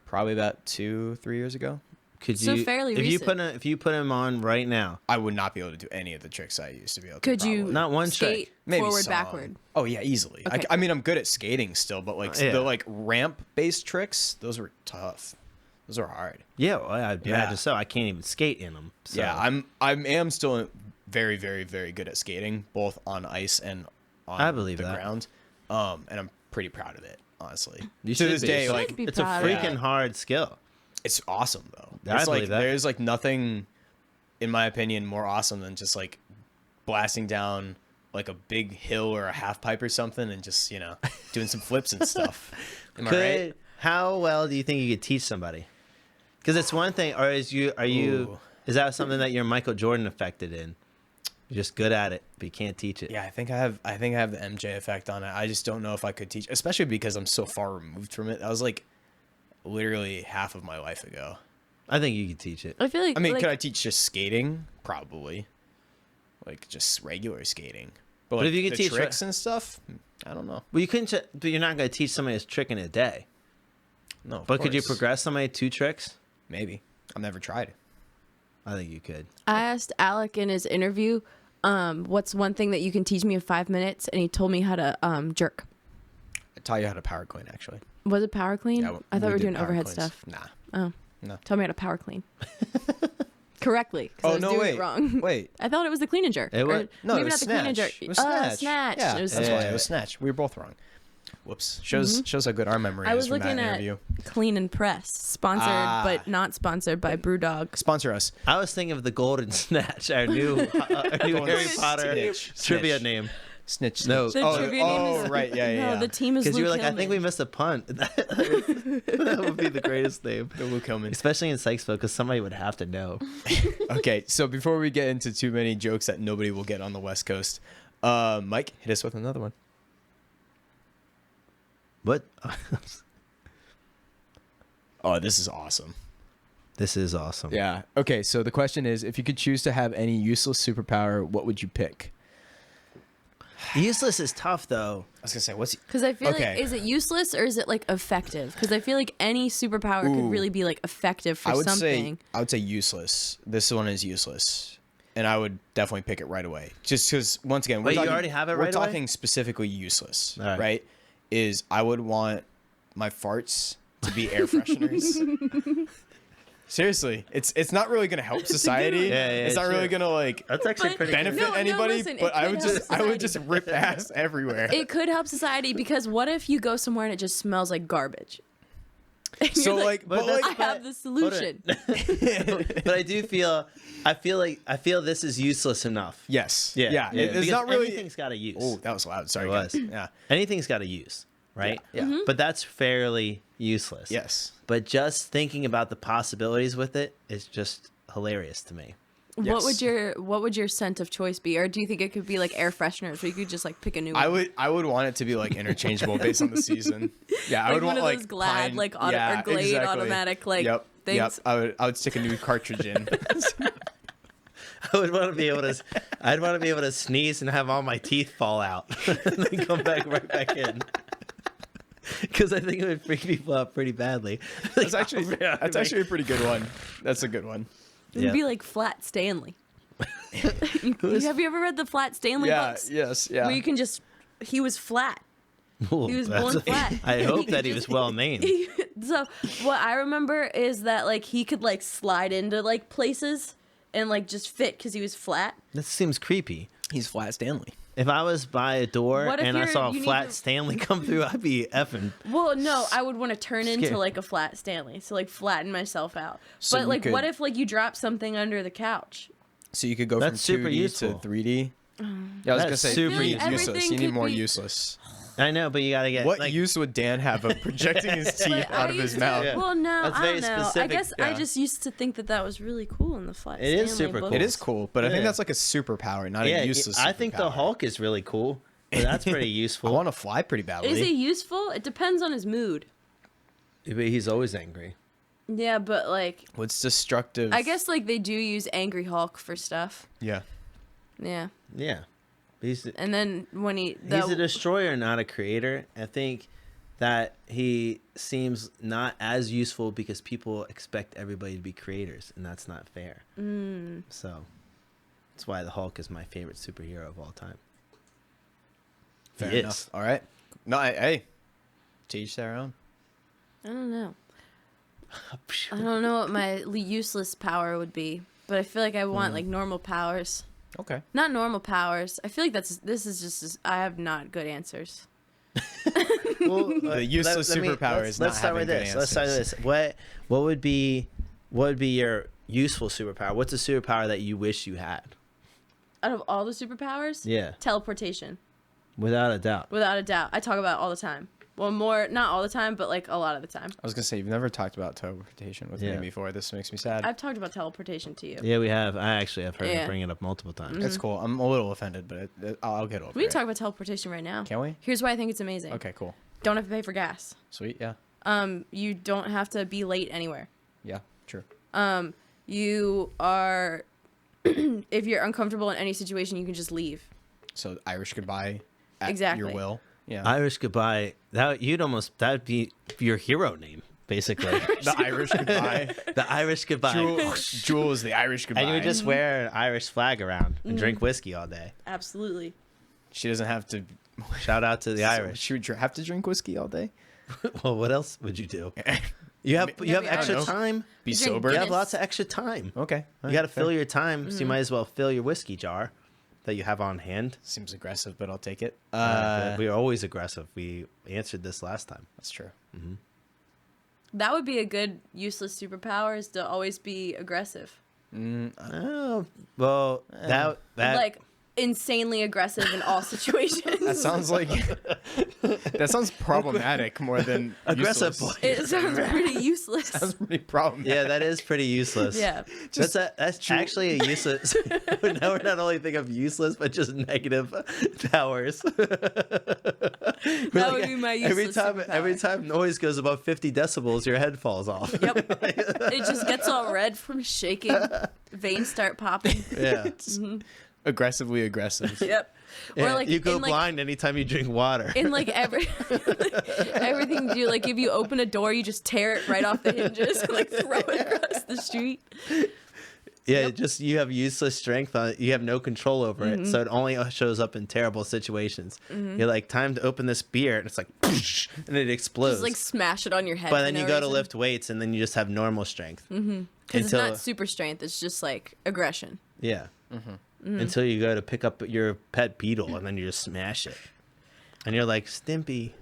Probably about 2-3 years ago. Could So you fairly if you put them on right now? I would not be able to do any of the tricks I used to be able to. Could you probably. Not one skate trick. Maybe forward, some. backward? Oh yeah, easily. Okay. I mean, I'm good at skating still, but like Yeah. the like ramp based tricks, those were tough. Those are hard. Yeah, well, I'd imagine Yeah. so. I can't even skate in them. So. Yeah, I am still very, very, very good at skating, both on ice and on I believe the that. ground. And I'm pretty proud of it, honestly. You To should this be. day, should like be It's a proud of freaking it. hard skill. it's awesome though. I It's like believe that. there's like nothing, in my opinion, more awesome than just like blasting down like a big hill or a half pipe or something and just doing some flips and stuff. Am I right? How well do you think you could teach somebody? Because it's one thing, or is Ooh. that something that you're Michael Jordan affected in? You're just good at it, but you can't teach it. Yeah, I think I have the MJ effect on it. I just don't know if I could teach, especially because I'm so far removed from it. That was like literally half of my life ago. I think you could teach it. I feel like I mean, like, could I teach just skating? Probably. Like just regular skating. But like if you could the teach tricks and stuff, I don't know. Well, you couldn't. But you're not going to teach somebody a trick in a day. No, of But could you course. progress somebody 2 tricks? Maybe. I've never tried. I think you could. I asked Alec in his interview, what's one thing that you can teach me in 5 minutes, and he told me how to jerk. I taught you how to power clean, actually. Was it power clean? Yeah, I thought we were did doing power overhead cleans. stuff. Nah. Oh, No. tell me how to power clean correctly. 'Cause I was doing it wrong. Wait. I thought it was the clean and jerk. It was- No, maybe it not was the clean and snatch. jerk. It was snatch. Snatch. Yeah, It was that's snatch. why it was snatch. We were both wrong. Whoops. Shows how good our memory I is was from looking that at interview. Clean and Press, sponsored but not sponsored by BrewDog. Sponsor us. I was thinking of the Golden Snatch, our new Harry Potter Snitch. trivia Snitch. name. Snitch. No. The oh, trivia name oh, is right. Yeah, yeah, no, yeah. the team is Because you were Luke like, I think we Hillman. missed a punt. That would be the greatest name. The Luke Hillman. Especially in Sykesville, because somebody would have to know. Okay, so before we get into too many jokes that nobody will get on the West Coast, Mike, hit us with another one. What? Oh, this is awesome. This is awesome. Yeah. Okay, so the question is, if you could choose to have any useless superpower, what would you pick? Useless is tough, though. I was gonna say, what's Because I feel Okay. like, is it useless or is it like effective? Because I feel like any superpower Ooh. could really be like effective for I would something. say useless. This one is useless, and I would definitely pick it right away. Just because, once again, Wait, you already have it we're right away? talking specifically useless, All right. right? Is I would want my farts to be air fresheners. Seriously, it's not really gonna help society. Yeah, it's not really true. gonna like That's actually But- pretty benefit No, anybody. listen, but it I could would help just I would just society. rip ass everywhere. It could help society because what if you go somewhere and it just smells like garbage? And So you're like, but that's- like, I have the solution. But I do feel, I feel this is useless enough. yes, Yeah. It's Because not really. Anything's got a use. Oh, that was loud. Sorry, It guys. was. Yeah. Anything's got a use, right? Yeah. Mm-hmm. But that's fairly useless. Yes. But just thinking about the possibilities with it is just hilarious to me. What would Yes. your scent of choice be, or do you think it could be like air fresheners, where you could just like pick a new one? I would want it to be like interchangeable based on the season. Yeah, I Like would one want of like those Glad, pine- like, auto- yeah, or Glade exactly. automatic, like, Yep. things. I would stick a new cartridge in. I would want to be able to. I'd want to be able to sneeze and have all my teeth fall out and then come back right back in. Because I think it would freak people out pretty badly. That's actually a pretty good one. That's a good one. It'd Yeah. be like Flat Stanley. Have you ever read the Flat Stanley Yeah. books? Yes. Yeah. Where you can just, he was flat. Ooh, He was that's- born flat. I hope could that he was just- well named. So what I remember is that like he could like slide into like places and like just fit because he was flat. This seems creepy. He's Flat Stanley. If I was by a door What if and I you're- saw a you need flat to- Stanley come through, I'd be effing. Well, no, I would want to turn into Scared. like a Flat Stanley, so like flatten myself out. So but you like, what could- if like you drop something under the couch? So you could go That's from super 2D useful. to 3D. Yeah, I was gonna That's say super 3D is useful. useless. Everything You need could more be- useless. I know, but you gotta get What like, use would Dan have of projecting his teeth Like, out I of his used to- mouth? Yeah. Well, no, That's I very don't know. I specific, guess I yeah. just used to think that that was really cool in the Flat It is Stanley super book. cool. It is cool, but I think Yeah. that's like a superpower, not a useless. I think the superpower. Hulk is really cool. But that's pretty I useful. want to fly pretty badly. Is he useful? It depends on his mood. But he's always angry. Yeah, but like, What's destructive? I guess like they do use Angry Hulk for stuff. Yeah. Yeah, Yeah. He's and then when he's a destroyer, not a creator. I think that he seems not as useful because people expect everybody to be creators, and that's not fair. So that's why the Hulk is my favorite superhero of all time. Fair He enough. is. All right. No, hey, to each their own. I don't know. I don't know what my useless power would be, but I feel like I want like normal powers. Okay. Not normal powers. I feel like this is just I have not good answers. Well, The useless superpower is not let's start having with good this. Let's start with answers. this. What would be your useful superpower? What's a superpower that you wish you had? Out of all the superpowers, Yeah, teleportation, without a doubt. without a doubt. I talk about it all the time. Well, not all the time, but like a lot of the time. I was gonna say you've never talked about teleportation with Yeah. me before. This makes me sad. I've talked about teleportation to you. Yeah, we have. I actually have heard Yeah. him bring it up multiple times. It's cool. I'm a little offended, but I'll get over We it. can talk about teleportation right now. Can we? Here's why I think it's amazing. Okay, cool. Don't have to pay for gas. Sweet. Yeah. You don't have to be late anywhere. Yeah. True. You are, if you're uncomfortable in any situation, you can just leave. So Irish goodbye at Exactly. your will. Yeah. Irish goodbye. That'd be your hero name, basically. the Irish goodbye. The Irish goodbye. Jewel is the Irish goodbye. And you would just wear an Irish flag around and drink whiskey all day. Absolutely. She doesn't have to. Shout out to the Irish. She would have to drink whiskey all day. Well, what else would you do? You have Maybe I extra don't know. time. Be Drink sober. You have Guinness. lots of extra time. Okay. You got to fill your time, so you might as well fill your whiskey jar that you have on hand. Seems aggressive, but I'll take it. We are always aggressive. We answered this last time. That's true. That would be a good useless superpower is to always be aggressive. Oh, well, that Like insanely aggressive in all situations. That sounds like that sounds problematic more than aggressive useless. boy. It sounds pretty useless. Sounds pretty problematic. Yeah, that is pretty useless. Yeah. That's actually a useless. Now we're not only thinking of useless, but just negative powers. That would be my useless Every superpower. time noise goes above 50 decibels, your head falls off. Yep. It just gets all red from shaking. Veins start popping. Yeah. Aggressively aggressive. Yep. Or Yeah, like you go in like blind anytime you drink water. in like everything you do, like if you open a door, you just tear it right off the hinges and like throw it across the street. Yeah, just you have useless strength on it. You have no control over it, so it only shows up in terrible situations. You're like, time to open this beer, and it's like, and it explodes. Just like smash it on your head. but for then no you go to reason. lift weights, and then you just have normal strength. Because it's not super strength. It's just like aggression. Yeah. Until you go to pick up your pet beetle, and then you just smash it, and you're like, Stimpy,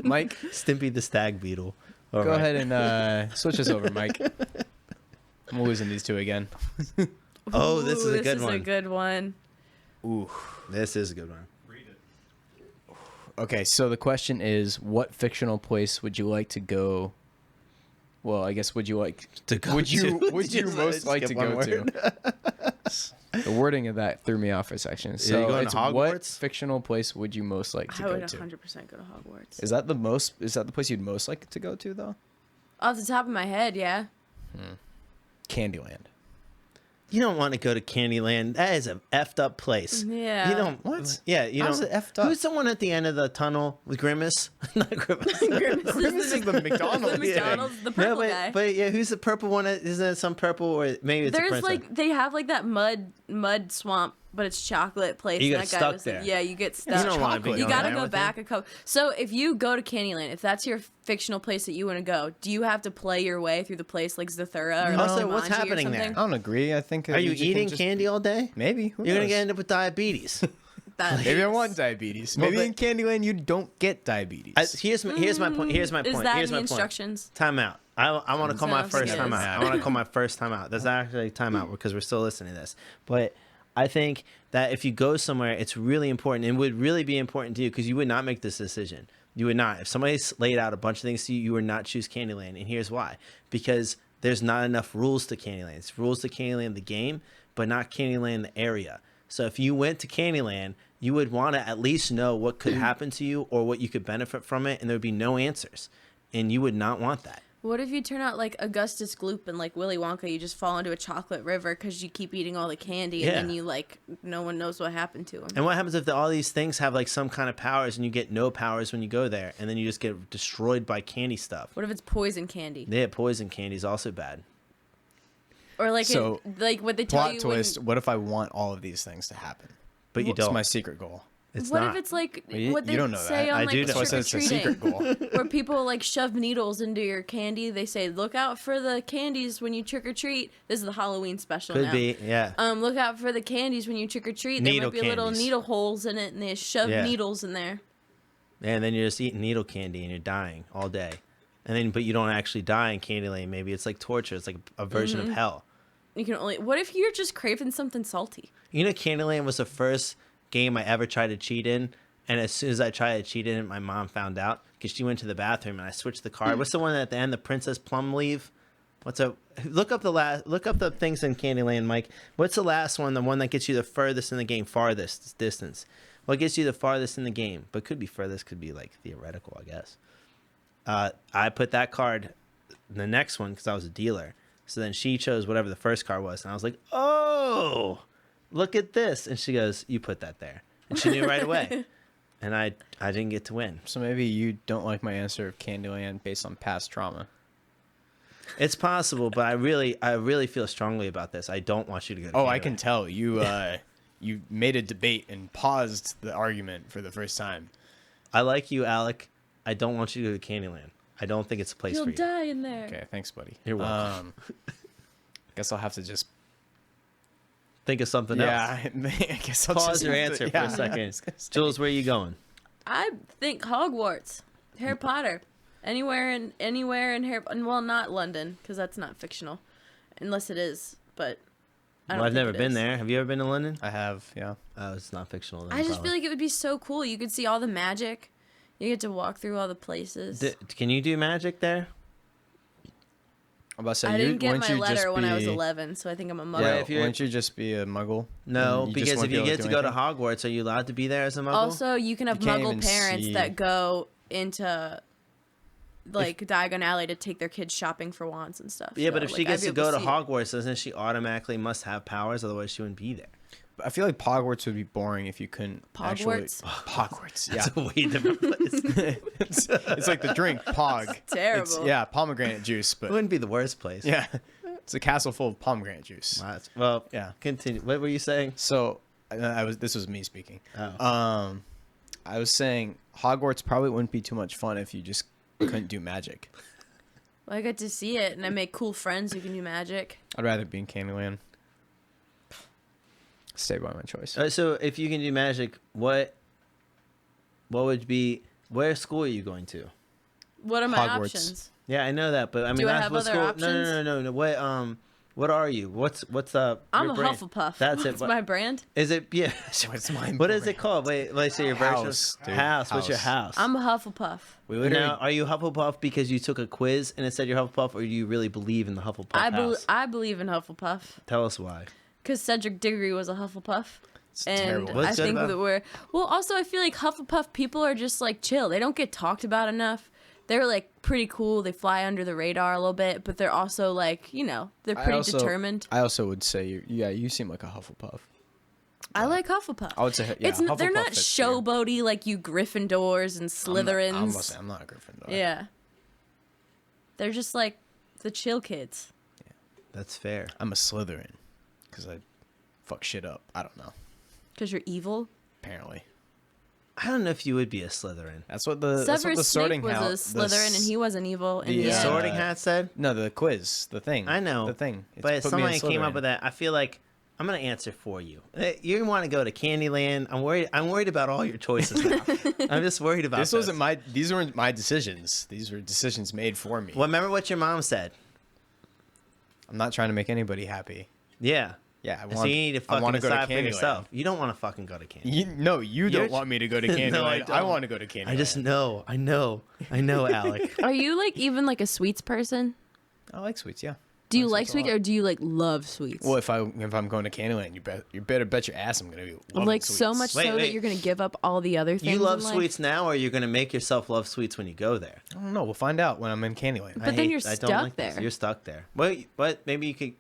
Mike, Stimpy the stag beetle. All go right. ahead and switch us over, Mike. I'm losing these two again. Oh, this is a good This is one. a good one. Ooh. This is a good one. Okay, so the question is, what fictional place would you like to go? Well, I guess would you like To go would you to? would you Just most like to skip go one to? word. The wording of that threw me off a section. So you going to it's what Hogwarts? fictional place would you most like to I would go to? 100% go to Hogwarts. Is that the place you'd most like to go to though? Off the top of my head, yeah. Candyland. You don't want to go to Candyland. That is a effed up place. Yeah. You don't. What? Yeah, you How's don't. it effed up? Who's the one at the end of the tunnel with Grimace? Not Grimace. Grimace is the McDonald's. The McDonald's, the purple but, guy. But yeah, who's the purple one? Isn't it some purple or maybe it's a There's princess? like they have like that mud swamp, but it's chocolate place. You and get that guy stuck was there. Like, yeah, you get stuck. You don't want to be. chocolate. You going gotta there go with back him. a couple. So if you go to Candyland, if that's your fictional place that you want to go, do you have to play your way through the place like Zathura or like Also, what's Jumanji or happening there? something? I don't agree. I think. Are you can eating just- candy all day? Maybe. Who You're gonna knows? end up with diabetes. Maybe I want diabetes. Well, Maybe but- in Candyland you don't get diabetes. Here's my point. Here's my point. Is that Here's in my the point. instructions? Time out. I want to call my Sounds first good. time out. I want to call my first time out. That's actually time out because we're still listening to this. But I think that if you go somewhere, it's really important. It would really be important to you because you would not make this decision. You would not. If somebody's laid out a bunch of things to you, you would not choose Candyland. And here's why. Because there's not enough rules to Candyland. It's rules to Candyland the game, but not Candyland the area. So if you went to Candyland, you would want to at least know what could happen to you or what you could benefit from it, and there would be no answers. And you would not want that. What if you turn out like Augustus Gloop and like Willy Wonka? You just fall into a chocolate river because you keep eating all the candy, and then Yeah. you like no one knows what happened to him. And what happens if all these things have like some kind of powers and you get no powers when you go there, and then you just get destroyed by candy stuff? What if it's poison candy? Yeah, poison candy is also bad. Or like So, like what they tell Plot you twist. when What if I want all of these things to happen? But you What's don't. my secret goal? It's What not. if it's like Well, you- what they you don't know say that. on I like do know. That's why I said it's a secret trick-or-treating, goal. where people like shove needles into your candy? They say, "Look out for the candies when you trick or treat." This is the Halloween special Could now. be, yeah. Look out for the candies when you trick or treat. There Needle might be little candies. needle holes in it, and they shove Yeah. needles in there. And then you're just eating needle candy and you're dying all day. And then, but you don't actually die in Candyland. Maybe it's like torture. It's like a version of hell. You can only. What if you're just craving something salty? You know, Candyland was the first game I ever tried to cheat in. And as soon as I tried to cheat in it, my mom found out because she went to the bathroom and I switched the card. What's the one at the end? The Princess Plum Leaf? Look up the things in Candyland, Mike. What's the last one? The one that gets you the furthest in the game, farthest distance. What gets you the farthest in the game? But could be furthest, could be like theoretical, I guess. I put that card in the next one because I was a dealer. So then she chose whatever the first card was. And I was like, oh, look at this. And she goes, you put that there. And she knew right away. And I didn't get to win. So maybe you don't like my answer of Candyland based on past trauma. It's possible, but I really feel strongly about this. I don't want you to go to Oh, I Candyland. can tell. You made a debate and paused the argument for the first time. I like you, Alec. I don't want you to go to Candyland. I don't think it's a place You'll for you. die in there. Okay, thanks, buddy. You're welcome. Guess I'll have to just Think of something else. I guess I'll Pause just your have to- answer for yeah, a second. I was gonna say. Jules, where are you going? I think Hogwarts, Harry Potter, anywhere in Harry. Well, not London because that's not fictional, unless it is. But I don't Well, I've think never it been is. there. Have you ever been to London? I have, yeah. Oh, it's not fictional. Then, I just probably. feel like it would be so cool. You could see all the magic. You get to walk through all the places. Can you do magic there? I'm about to say, I didn't get wouldn't my you just letter when I was be- 11, so I think I'm a muggle. Yeah, Yeah, if you're- wouldn't you just be a muggle? No, And you just because if wouldn't be you able get to do go to anything? Hogwarts, are you allowed to be there as a muggle? Also, you can have You can't muggle even parents see- that go into like Diagon Alley to take their kids shopping for wands and stuff. yeah, but So, if she like, gets I'd to be able go to see it. Hogwarts, doesn't she automatically must have powers? Otherwise, she wouldn't be there. I feel like Hogwarts would be boring if you couldn't actually... Hogwarts? Hogwarts, yeah. It's a way different place. It's like the drink, Pog. terrible. It's, yeah, pomegranate juice, It but wouldn't be the worst place. yeah. It's a castle full of pomegranate juice. Well, Yeah. continue. What were you saying? So, this was me speaking. Oh. I was saying Hogwarts probably wouldn't be too much fun if you just couldn't do magic. Well, I get to see it, and I make cool friends who can do magic. I'd rather be in Candyland. Stay by my choice. So if you can do magic, what would be? Where school are you going to? What are my Hogwarts. options? Yeah, I know that, but I mean, Do I that's have what other school. options? No. What are you? What's I'm your a brand? Hufflepuff. That's it. That's What- my brand. Is it? Yeah. What's my What is it called? Wait, say your House, version. dude. House. What's your House. house? I'm a Hufflepuff. We literally, Now, are you Hufflepuff because you took a quiz and it said you're Hufflepuff, or do you really believe in the Hufflepuff house? I believe in Hufflepuff Tell us why. because Cedric Diggory was a Hufflepuff. it's And terrible. What's I good think about- that we're well. Also, I feel like Hufflepuff people are just like chill. They don't get talked about enough. They're like pretty cool. They fly under the radar a little bit, but they're also like they're pretty determined. I also would say, you seem like a Hufflepuff. I like Hufflepuff. I would say, yeah, They're Hufflepuff not fits here. showboaty like you Gryffindors and Slytherins. I'm not a Gryffindor. Yeah, they're just like the chill kids. That's fair. I'm a Slytherin because I fuck shit up. I don't know. Because you're evil. Apparently, I don't know if you would be a Slytherin. that's what the Severus Sorting Snape Hat. was a Slytherin, and he wasn't evil. In the, the end. Sorting Hat said. No, the quiz, the thing. I know the thing. It's But put me in somebody came up Slytherin. with that. I feel like I'm gonna answer for you. You want to go to Candyland? I'm worried about all your choices now. I'm just worried about This wasn't my. These weren't my decisions. These were decisions made for me. Well, remember what your mom said. I'm not trying to make anybody happy. Yeah. Yeah, I So want. you need to I fucking want to go to decide for Candyland. yourself. You don't want to fucking go to Candyland. You don't You're- want me to go to Candyland. No, I I don't. want to go to Candyland. I just know. I know, Alec. Are you like even like a sweets person? I like sweets. Yeah. Do you I like sweets a sweets lot. or do you like love sweets? Well, if I'm going to Candyland, you better bet your ass I'm gonna be loving like sweets. so much Wait, so that wait. you're gonna give up all the other things. You love in life? sweets now, or you're gonna make yourself love sweets when you go there? I don't know. We'll find out when I'm in Candyland. But then you're stuck this. there. You're stuck there. Well, but maybe you could.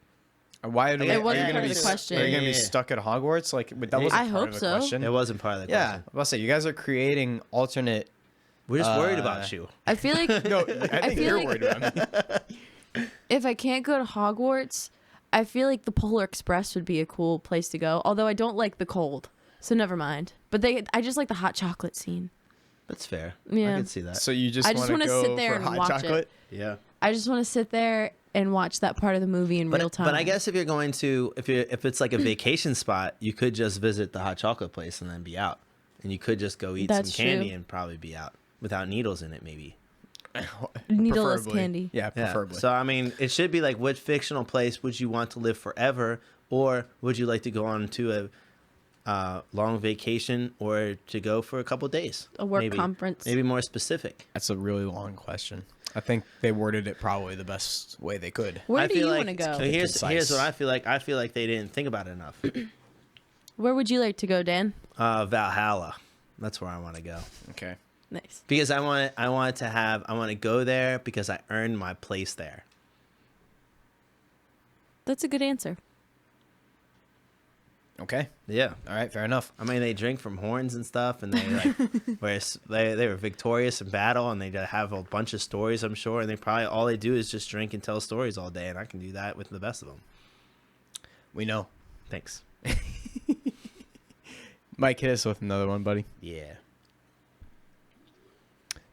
Why are, It are wasn't you gonna part be of the question. Are you gonna be Yeah. stuck at Hogwarts? Like but that wasn't I part hope of the so. question. It wasn't part of the Yeah, question. I was about to say you guys are creating alternate. We're just worried about you. I feel like No, I think feel you're like- worried about me. if I can't go to Hogwarts, I feel like the Polar Express would be a cool place to go. Although I don't like the cold, so never mind. But I just like the hot chocolate scene. That's fair. Yeah. I can see that. So you just I just want to wanna go sit there for and hot watch it. chocolate? Yeah. I just want to sit there and watch that part of the movie in real time. But I guess if you're going to if it's like a vacation spot, you could just visit the hot chocolate place and then be out. And you could just go eat That's some candy true. and probably be out without needles in it, maybe. Needleless Preferably. candy. Yeah, Yeah. preferably. So I mean, it should be like, what fictional place would you want to live forever, or would you like to go on to a long vacation, or to go for a couple days? A work maybe. conference. Maybe more specific. That's a really long question. I think they worded it probably the best way they could. Where I do feel you like, want to go? So here's Concise. what I feel like. I feel like they didn't think about it enough. Where would you like to go, Dan? Valhalla. That's where I want to go. Okay. Nice. Because I want to go there because I earned my place there. That's a good answer. Okay. Yeah. All right. Fair enough. I mean, they drink from horns and stuff, and they they were victorious in battle, and they have a bunch of stories, I'm sure. And all they do is just drink and tell stories all day, and I can do that with the best of them. We know. Thanks. Mike, hit us with another one, buddy. Yeah.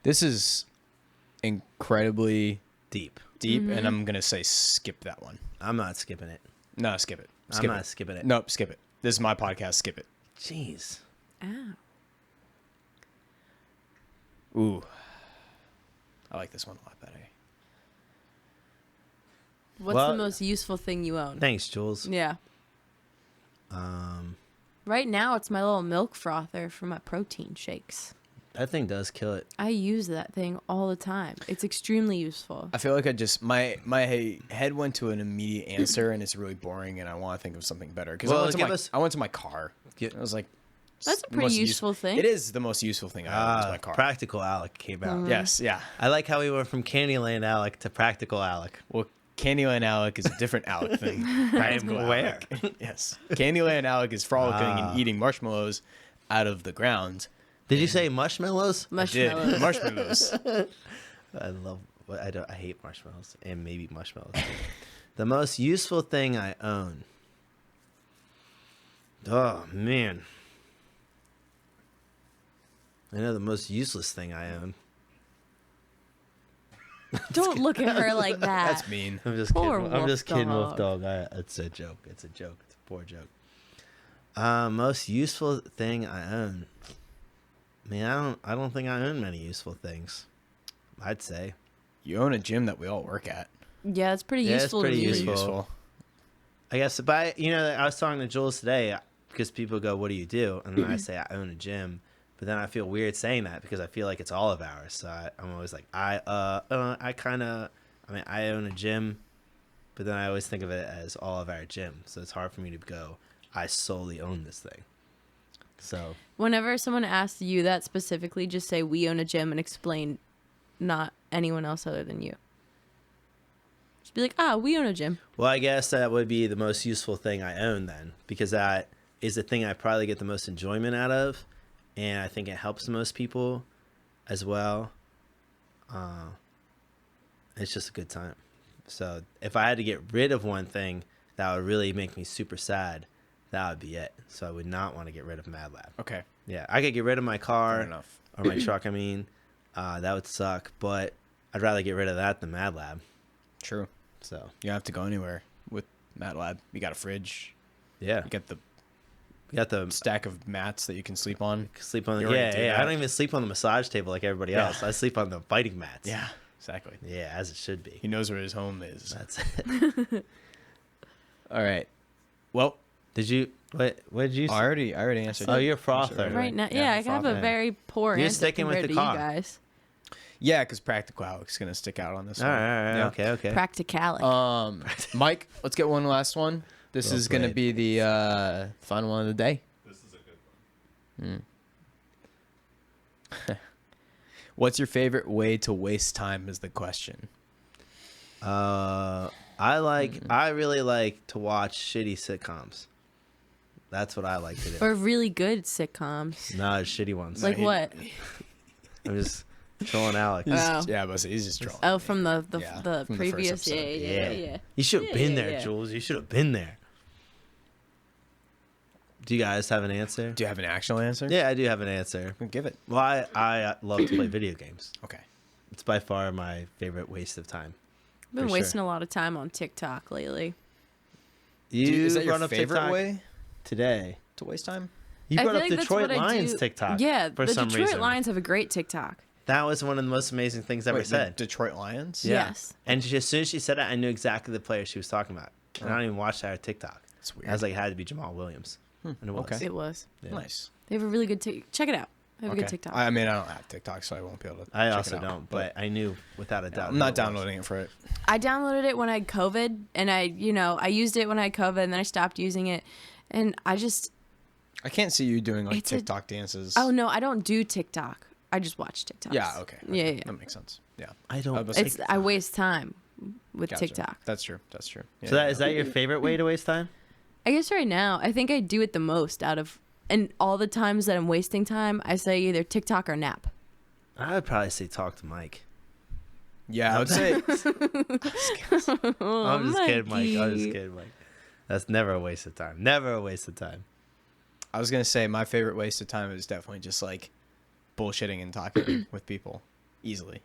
This is incredibly Deep. deep, Mm-hmm. and I'm gonna say skip that one. I'm not skipping it. No, skip it. I'm Skip not it. skipping it. Nope, skip it. This is my podcast. Skip it. Jeez. Ow. Ooh, I like this one a lot better. What's Well- the most useful thing you own? Thanks, Jules. Yeah. Right now, it's my little milk frother for my protein shakes. That thing does kill it. I use that thing all the time. It's extremely useful. I feel like I just my head went to an immediate answer, and it's really boring, and I want to think of something better. Because Well, I went to my car. I was like, That's a the pretty most useful thing. It is the most useful thing I own is my car. Practical Alec came out. Yes, yeah. I like how we went from Candyland Alec to Practical Alec. Well, Candyland Alec is a different Alec thing. Practical aware. Alec. Yes. Candyland Alec is frolicking and eating marshmallows out of the ground. Did you say marshmallows? I did. Marshmallows. Marshmallows. I hate marshmallows and maybe marshmallows. The most useful thing I own. Oh man. I know the most useless thing I own. Don't look at her like that. That's mean. I'm just Poor kidding. I'm Wolf just kidding, Wolf Dog. Dog. It's a joke. It's a joke. It's a poor joke. Most useful thing I own. Man, I don't think I own many useful things. I'd say. You own a gym that we all work at. Yeah, it's pretty Yeah, it's useful pretty to me. useful. Useful. I guess, but I was talking to Jules today because people go, "What do you do?" And then I say I own a gym, but then I feel weird saying that because I feel like it's all of ours. So I'm always like, I own a gym, but then I always think of it as all of our gym. So it's hard for me to go, I solely own this thing. So Whenever someone asks you that specifically, just say we own a gym and explain not anyone else other than you. Just be like, we own a gym. well, I guess that would be the most useful thing I own then, because that is the thing I probably get the most enjoyment out of, and I think it helps most people as well. It's just a good time. So if I had to get rid of one thing that would really make me super sad, that would be it. So I would not want to get rid of Mad Lab. Okay. Yeah, I could get rid of my Fair car enough. or my truck. I mean, that would suck, but I'd rather get rid of that than Mad Lab. True. So You don't have to go anywhere with MATLAB. You got a fridge. yeah, You got the you got the stack of mats that you can sleep on. sleep on. You already Yeah, do yeah. I that. don't even sleep on the massage table like everybody Yeah. else. I sleep on the fighting mats. Yeah, exactly. Yeah, as it should be. He knows where his home is. That's it. All right. Well, Did you? What did you? I already answered. Oh, it. you're a frother. Right now, yeah, I have a yeah. very poor You're answer sticking with compared the to car. you guys. Yeah, because Practical Alec's gonna stick out on this All one. right, Yeah. okay. Practicality. Mike, let's get one last one. This Well is gonna played. be the final one of the day. This is a good one. What's your favorite way to waste time? Is the question. I really like to watch shitty sitcoms. That's what I like to do. Or really good sitcoms. No, shitty ones. Like what? I'm just trolling Alec. Oh. Yeah, but he's just trolling. Oh, from the Yeah, the from the first previous, yeah, episode. yeah. You should have been Yeah, there, yeah. Jules. You should have been there. Do you guys have an answer? Do you have an actual answer? Yeah, I do have an answer. Give it. Well, I love to play video games. Okay. It's by far my favorite waste of time. I've been For wasting sure. a lot of time on TikTok lately. You Is that your brought up favorite TikTok way today? to waste time? You I brought feel up like that's Detroit what I Lions do. TikTok. Yeah, for the some Detroit reason. Lions have a great TikTok. That was one of the most amazing things ever Wait, the said. Detroit Lions? Yeah. Yes. And as soon as she said it, I knew exactly the player she was talking about. And I don't even watch her TikTok. That's weird. I was like, it had to be Jamal Williams. And it was. okay. It was. Yeah. Nice. They have a really good check it out. They have a good TikTok. I mean, I don't have TikTok, so I won't be able to. I check also it out, don't, but I knew without a doubt. I'm who not it was. downloading it for it. I downloaded it when I had COVID, and I used it when I had COVID, and then I stopped using it, and I just I can't see you doing like It's a- TikTok dances. oh no, I don't do TikTok. I just watch TikToks. Yeah. Okay. Yeah. That makes sense. Yeah. I don't. was- It's I waste time with Gotcha. TikTok. That's true. That's true. Yeah, So that yeah. is that your favorite way to waste time? I guess right now, I think I do it the most out of, and all the times that I'm wasting time, I say either TikTok or nap. I would probably say talk to Mike. Yeah, I would say. I'm just kidding, Mike. I'm just Mikey. kidding, Mike. That's never a waste of time. Never a waste of time. I was gonna say my favorite waste of time is definitely just like bullshitting and talking with people easily.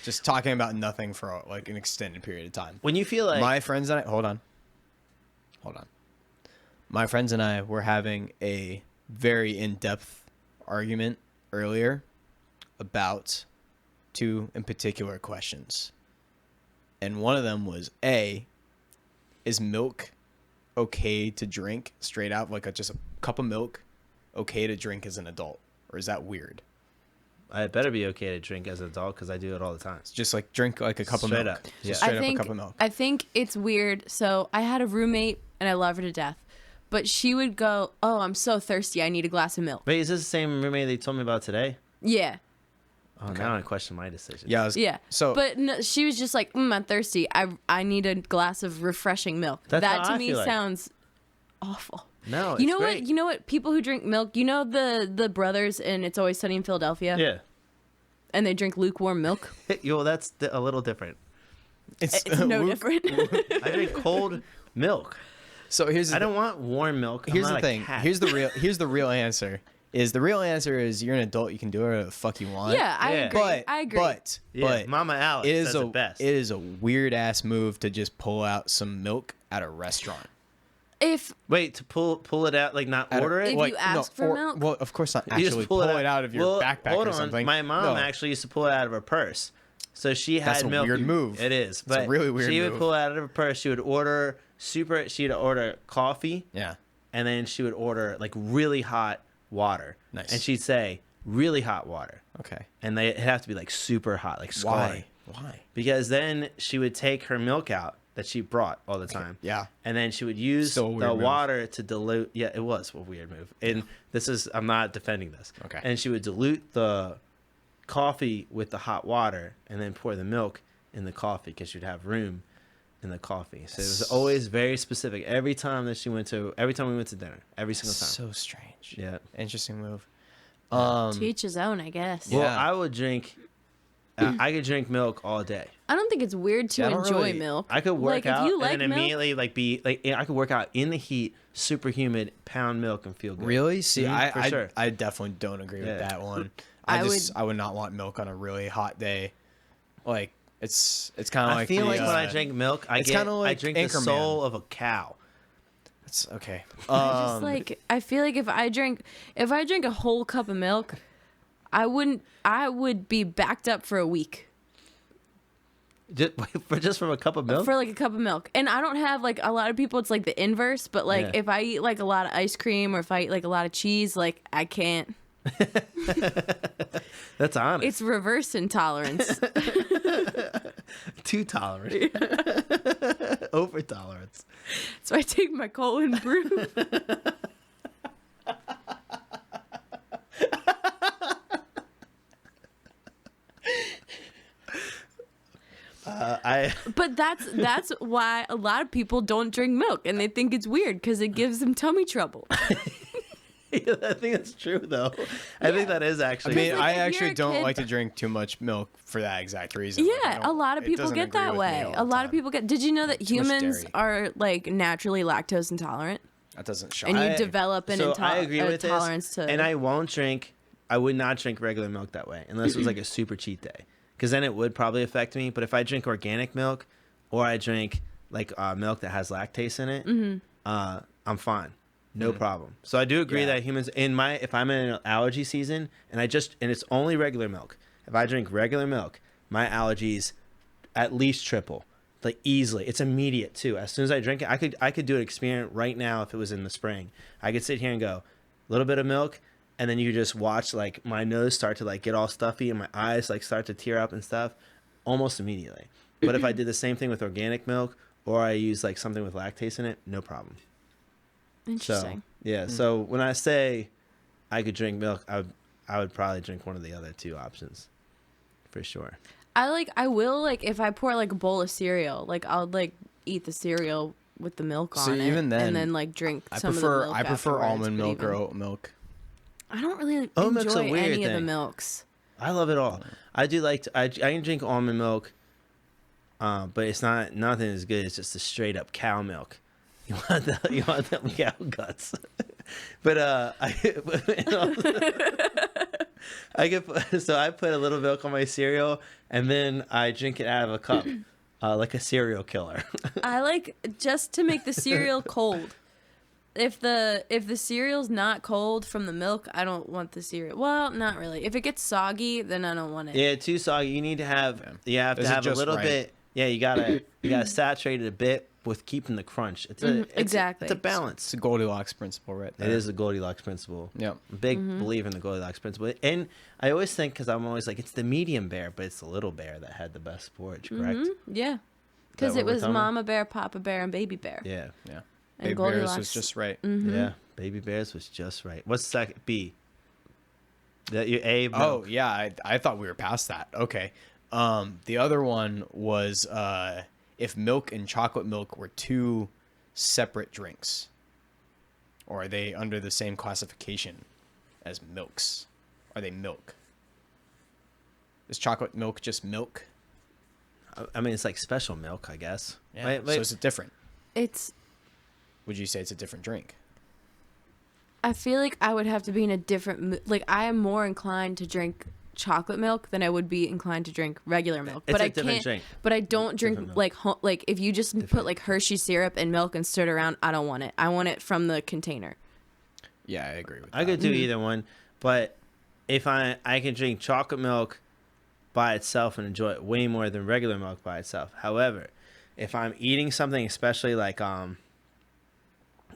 Just talking about nothing for like an extended period of time. When you feel like My friends and I hold on. My friends and I were having a very in-depth argument earlier about two in particular questions. And one of them was is milk okay to drink straight out, like just a cup of milk okay to drink as an adult, or is that weird? it better be okay to drink as an adult because I do it all the time. It's just like drink like a cup Straight of milk. up, Just yeah. straight up a cup of milk. I think it's weird. So I had a roommate, and I love her to death, but she would go, "Oh, I'm so thirsty. I need a glass of milk." Wait, is this the same roommate that you told me about today? Yeah. Oh, now I question my decision. Yeah, Yeah. So but no, she was just like, I'm thirsty. I need a glass of refreshing milk. That's that how to I me feel like. sounds awful. No, You it's know great. what? You know what? People who drink milk, you know the brothers in It's Always Sunny in Philadelphia? Yeah. And they drink lukewarm milk? Yo, that's a little different. It's no Luke- different. I drink cold milk. So here's the I don't want warm milk. I'm Here's not the a thing. cat. Here's the real answer. The real answer is you're an adult. You can do whatever the fuck you want. Yeah, I Yeah. agree. But I agree. Yeah, Mama Alex it is says it best. it is a weird ass move to just pull out some milk at a restaurant. if Wait, to pull it out, like not At a- order it? If you ask for milk? Well, of course not. You just Actually, pull it out of your Well, backpack hold or on. something. My mom No. actually used to pull it out of her purse. So she had That's a milk. weird move. It is. It's a But really weird she would move. pull it out of her purse. She would order she'd order coffee, Yeah. and then she would order like really hot water. Nice. And she'd say really hot water. Okay. And it'd have to be like super hot, like scalding. Why? Because then she would take her milk out that she brought all the time. Yeah. And then she would use Still a weird the move. water to dilute. Yeah, it was a weird move. And I'm not defending this. Okay. And she would dilute the coffee with the hot water and then pour the milk in the coffee because she'd have room in the coffee. So it was always very specific. Every time we went to dinner, every single time. So strange. Yeah. Interesting move. to each his own, I guess. Yeah. Well, I would drink. I could drink milk all day. I don't think it's weird to Yeah, I don't enjoy really- milk. I could work like, out if you and like then milk, immediately be like I could work out in the heat, super humid, pound milk and feel good. Really? See, Mhm, for I sure. I definitely don't agree Yeah. with that one. I I would not want milk on a really hot day. Like it's kind of I like feel the, like when I drink milk, I it's kinda I like drink the Anchorman. soul of a cow. It's okay. just like I feel like if I drink a whole cup of milk, I would be backed up for a week. Just from a cup of milk. For like a cup of milk. And I don't have like a lot of people, it's like the inverse, but like Yeah. if I eat like a lot of ice cream or if I eat like a lot of cheese, like I can't. That's honest. It's reverse intolerance. too tolerant. Over tolerance. So I take my colon brew. But that's why a lot of people don't drink milk and they think it's weird because it gives them tummy trouble. I think that's true though. I think that is I actually. mean, like, I if you're actually a don't kid- like to drink too much milk for that exact reason. Like, I Yeah, a don't- lot of it people doesn't get agree that with me way. all A the lot of time. people get. Did you know that Too much humans dairy. are like naturally lactose intolerant? That doesn't shock. And you I- develop an so I agree with this, tolerance to. And I would not drink regular milk that way unless it was like a super cheat day, because then it would probably affect me. But if I drink organic milk, or I drink like milk that has lactase in it, I'm fine, no problem. So I do agree Yeah. that humans if I'm in an allergy season and it's only regular milk. If I drink regular milk, my allergies at least triple, like easily. It's immediate too. As soon as I drink it, I could do an experiment right now if it was in the spring. I could sit here and go, a little bit of milk, and then you just watch like my nose start to like get all stuffy and my eyes like start to tear up and stuff almost immediately. But if I did the same thing with organic milk, or I use like something with lactase in it, no problem. Interesting. So yeah. So when I say I could drink milk, I would probably drink one of the other two options, for sure. I will like if I pour like a bowl of cereal, like I'll like eat the cereal with the milk So on it, even then, and then like drink I some prefer of the milk. I prefer afterwards, almond but milk or even- oat milk. I don't really Oat milk's a enjoy weird any of the thing. milks. I love it all. I do like I can drink almond milk, but it's not nothing as good as just the straight up cow milk. You want them cow guts. But I put a little milk on my cereal and then I drink it out of a cup, like a cereal killer. I like just to make the cereal cold. If the cereal's not cold from the milk, I don't want the cereal. Well, not really. If it gets soggy, then I don't want it. Yeah, too soggy. You need to have you have to Is it have a just little right? bit. Yeah, you gotta saturate it a bit with keeping the crunch. exactly. It's a It's balance. a Goldilocks principle, right there. It is the Goldilocks principle. Yep. I'm a big believer in the Goldilocks principle. And I always think, because I'm always like, it's the medium bear, but it's the little bear that had the best porridge, correct? Yeah. Because what it we're was talking about? Mama bear, Papa bear, and Baby bear. Yeah. Yeah. And Baby Bears Goldilocks. was just right. Yeah. Baby bears was just right. What's the second? B. That your A. Oh milk. yeah, I thought we were past that. Okay. The other one was if milk and chocolate milk were two separate drinks, or are they under the same classification as milks? Are they milk? Is chocolate milk just milk? I mean, it's like special milk, I guess. Yeah. Wait. So is it different? It's. Would you say it's a different drink? I feel like I would have to be in a different. Like I am more inclined to drink chocolate milk than I would be inclined to drink regular milk. It's but a I different can't. drink. But I don't drink Different milk. like if you just put like Hershey syrup and milk and stir it around, I don't want it. I want it from the container. Yeah, I agree with that. I could do either one, but if I can drink chocolate milk by itself and enjoy it way more than regular milk by itself. However, if I'm eating something, especially like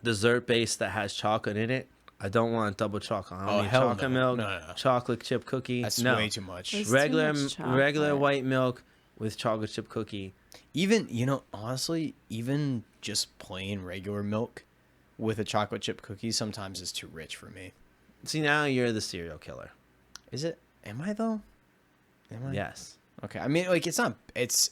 dessert based that has chocolate in it, I don't want double chocolate. I don't Oh, need hell chocolate no. milk, No, no, no. chocolate chip cookie. That's no. way too much. There's too regular much regular chocolate. white milk with chocolate chip cookie. Even, honestly, even just plain regular milk with a chocolate chip cookie sometimes is too rich for me. See, now you're the serial killer. Is it? Am I though? Am I? Yes. Okay. I mean, like, it's not. It's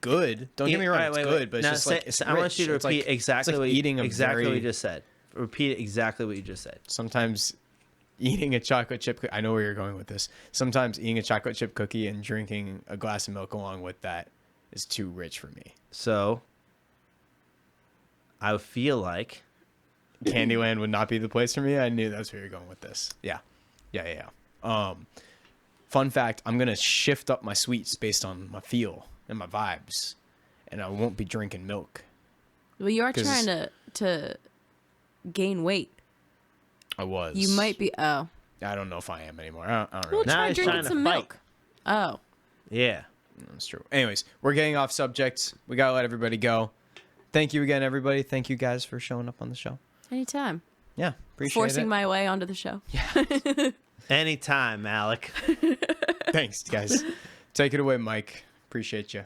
good. Don't get me wrong. It's good, but it's Now just like it's I want you to rich. It's like- repeat exactly it's like what eating a exactly very, what you just said. Repeat exactly what you just said. Sometimes eating a chocolate chip. I know where you're going with this. Sometimes eating a chocolate chip cookie and drinking a glass of milk along with that is too rich for me. So I feel like Candyland would not be the place for me. I knew that's where you're going with this. Yeah. Fun fact, I'm going to shift up my sweets based on my feel and my vibes, and I won't be drinking milk. Well, you are 'Cause- trying to gain weight. I was. You might be. Oh. I don't know if I am anymore. I don't Well, really. Now try he's drinking trying to some fight. milk. Oh. yeah. That's true. Anyways, we're getting off subject. We got to let everybody go. Thank you again, everybody. Thank you guys for showing up on the show. Anytime. Yeah, appreciate Forcing it. my way onto the show. Anytime, Alec. Thanks, guys. Take it away, Mike. Appreciate you.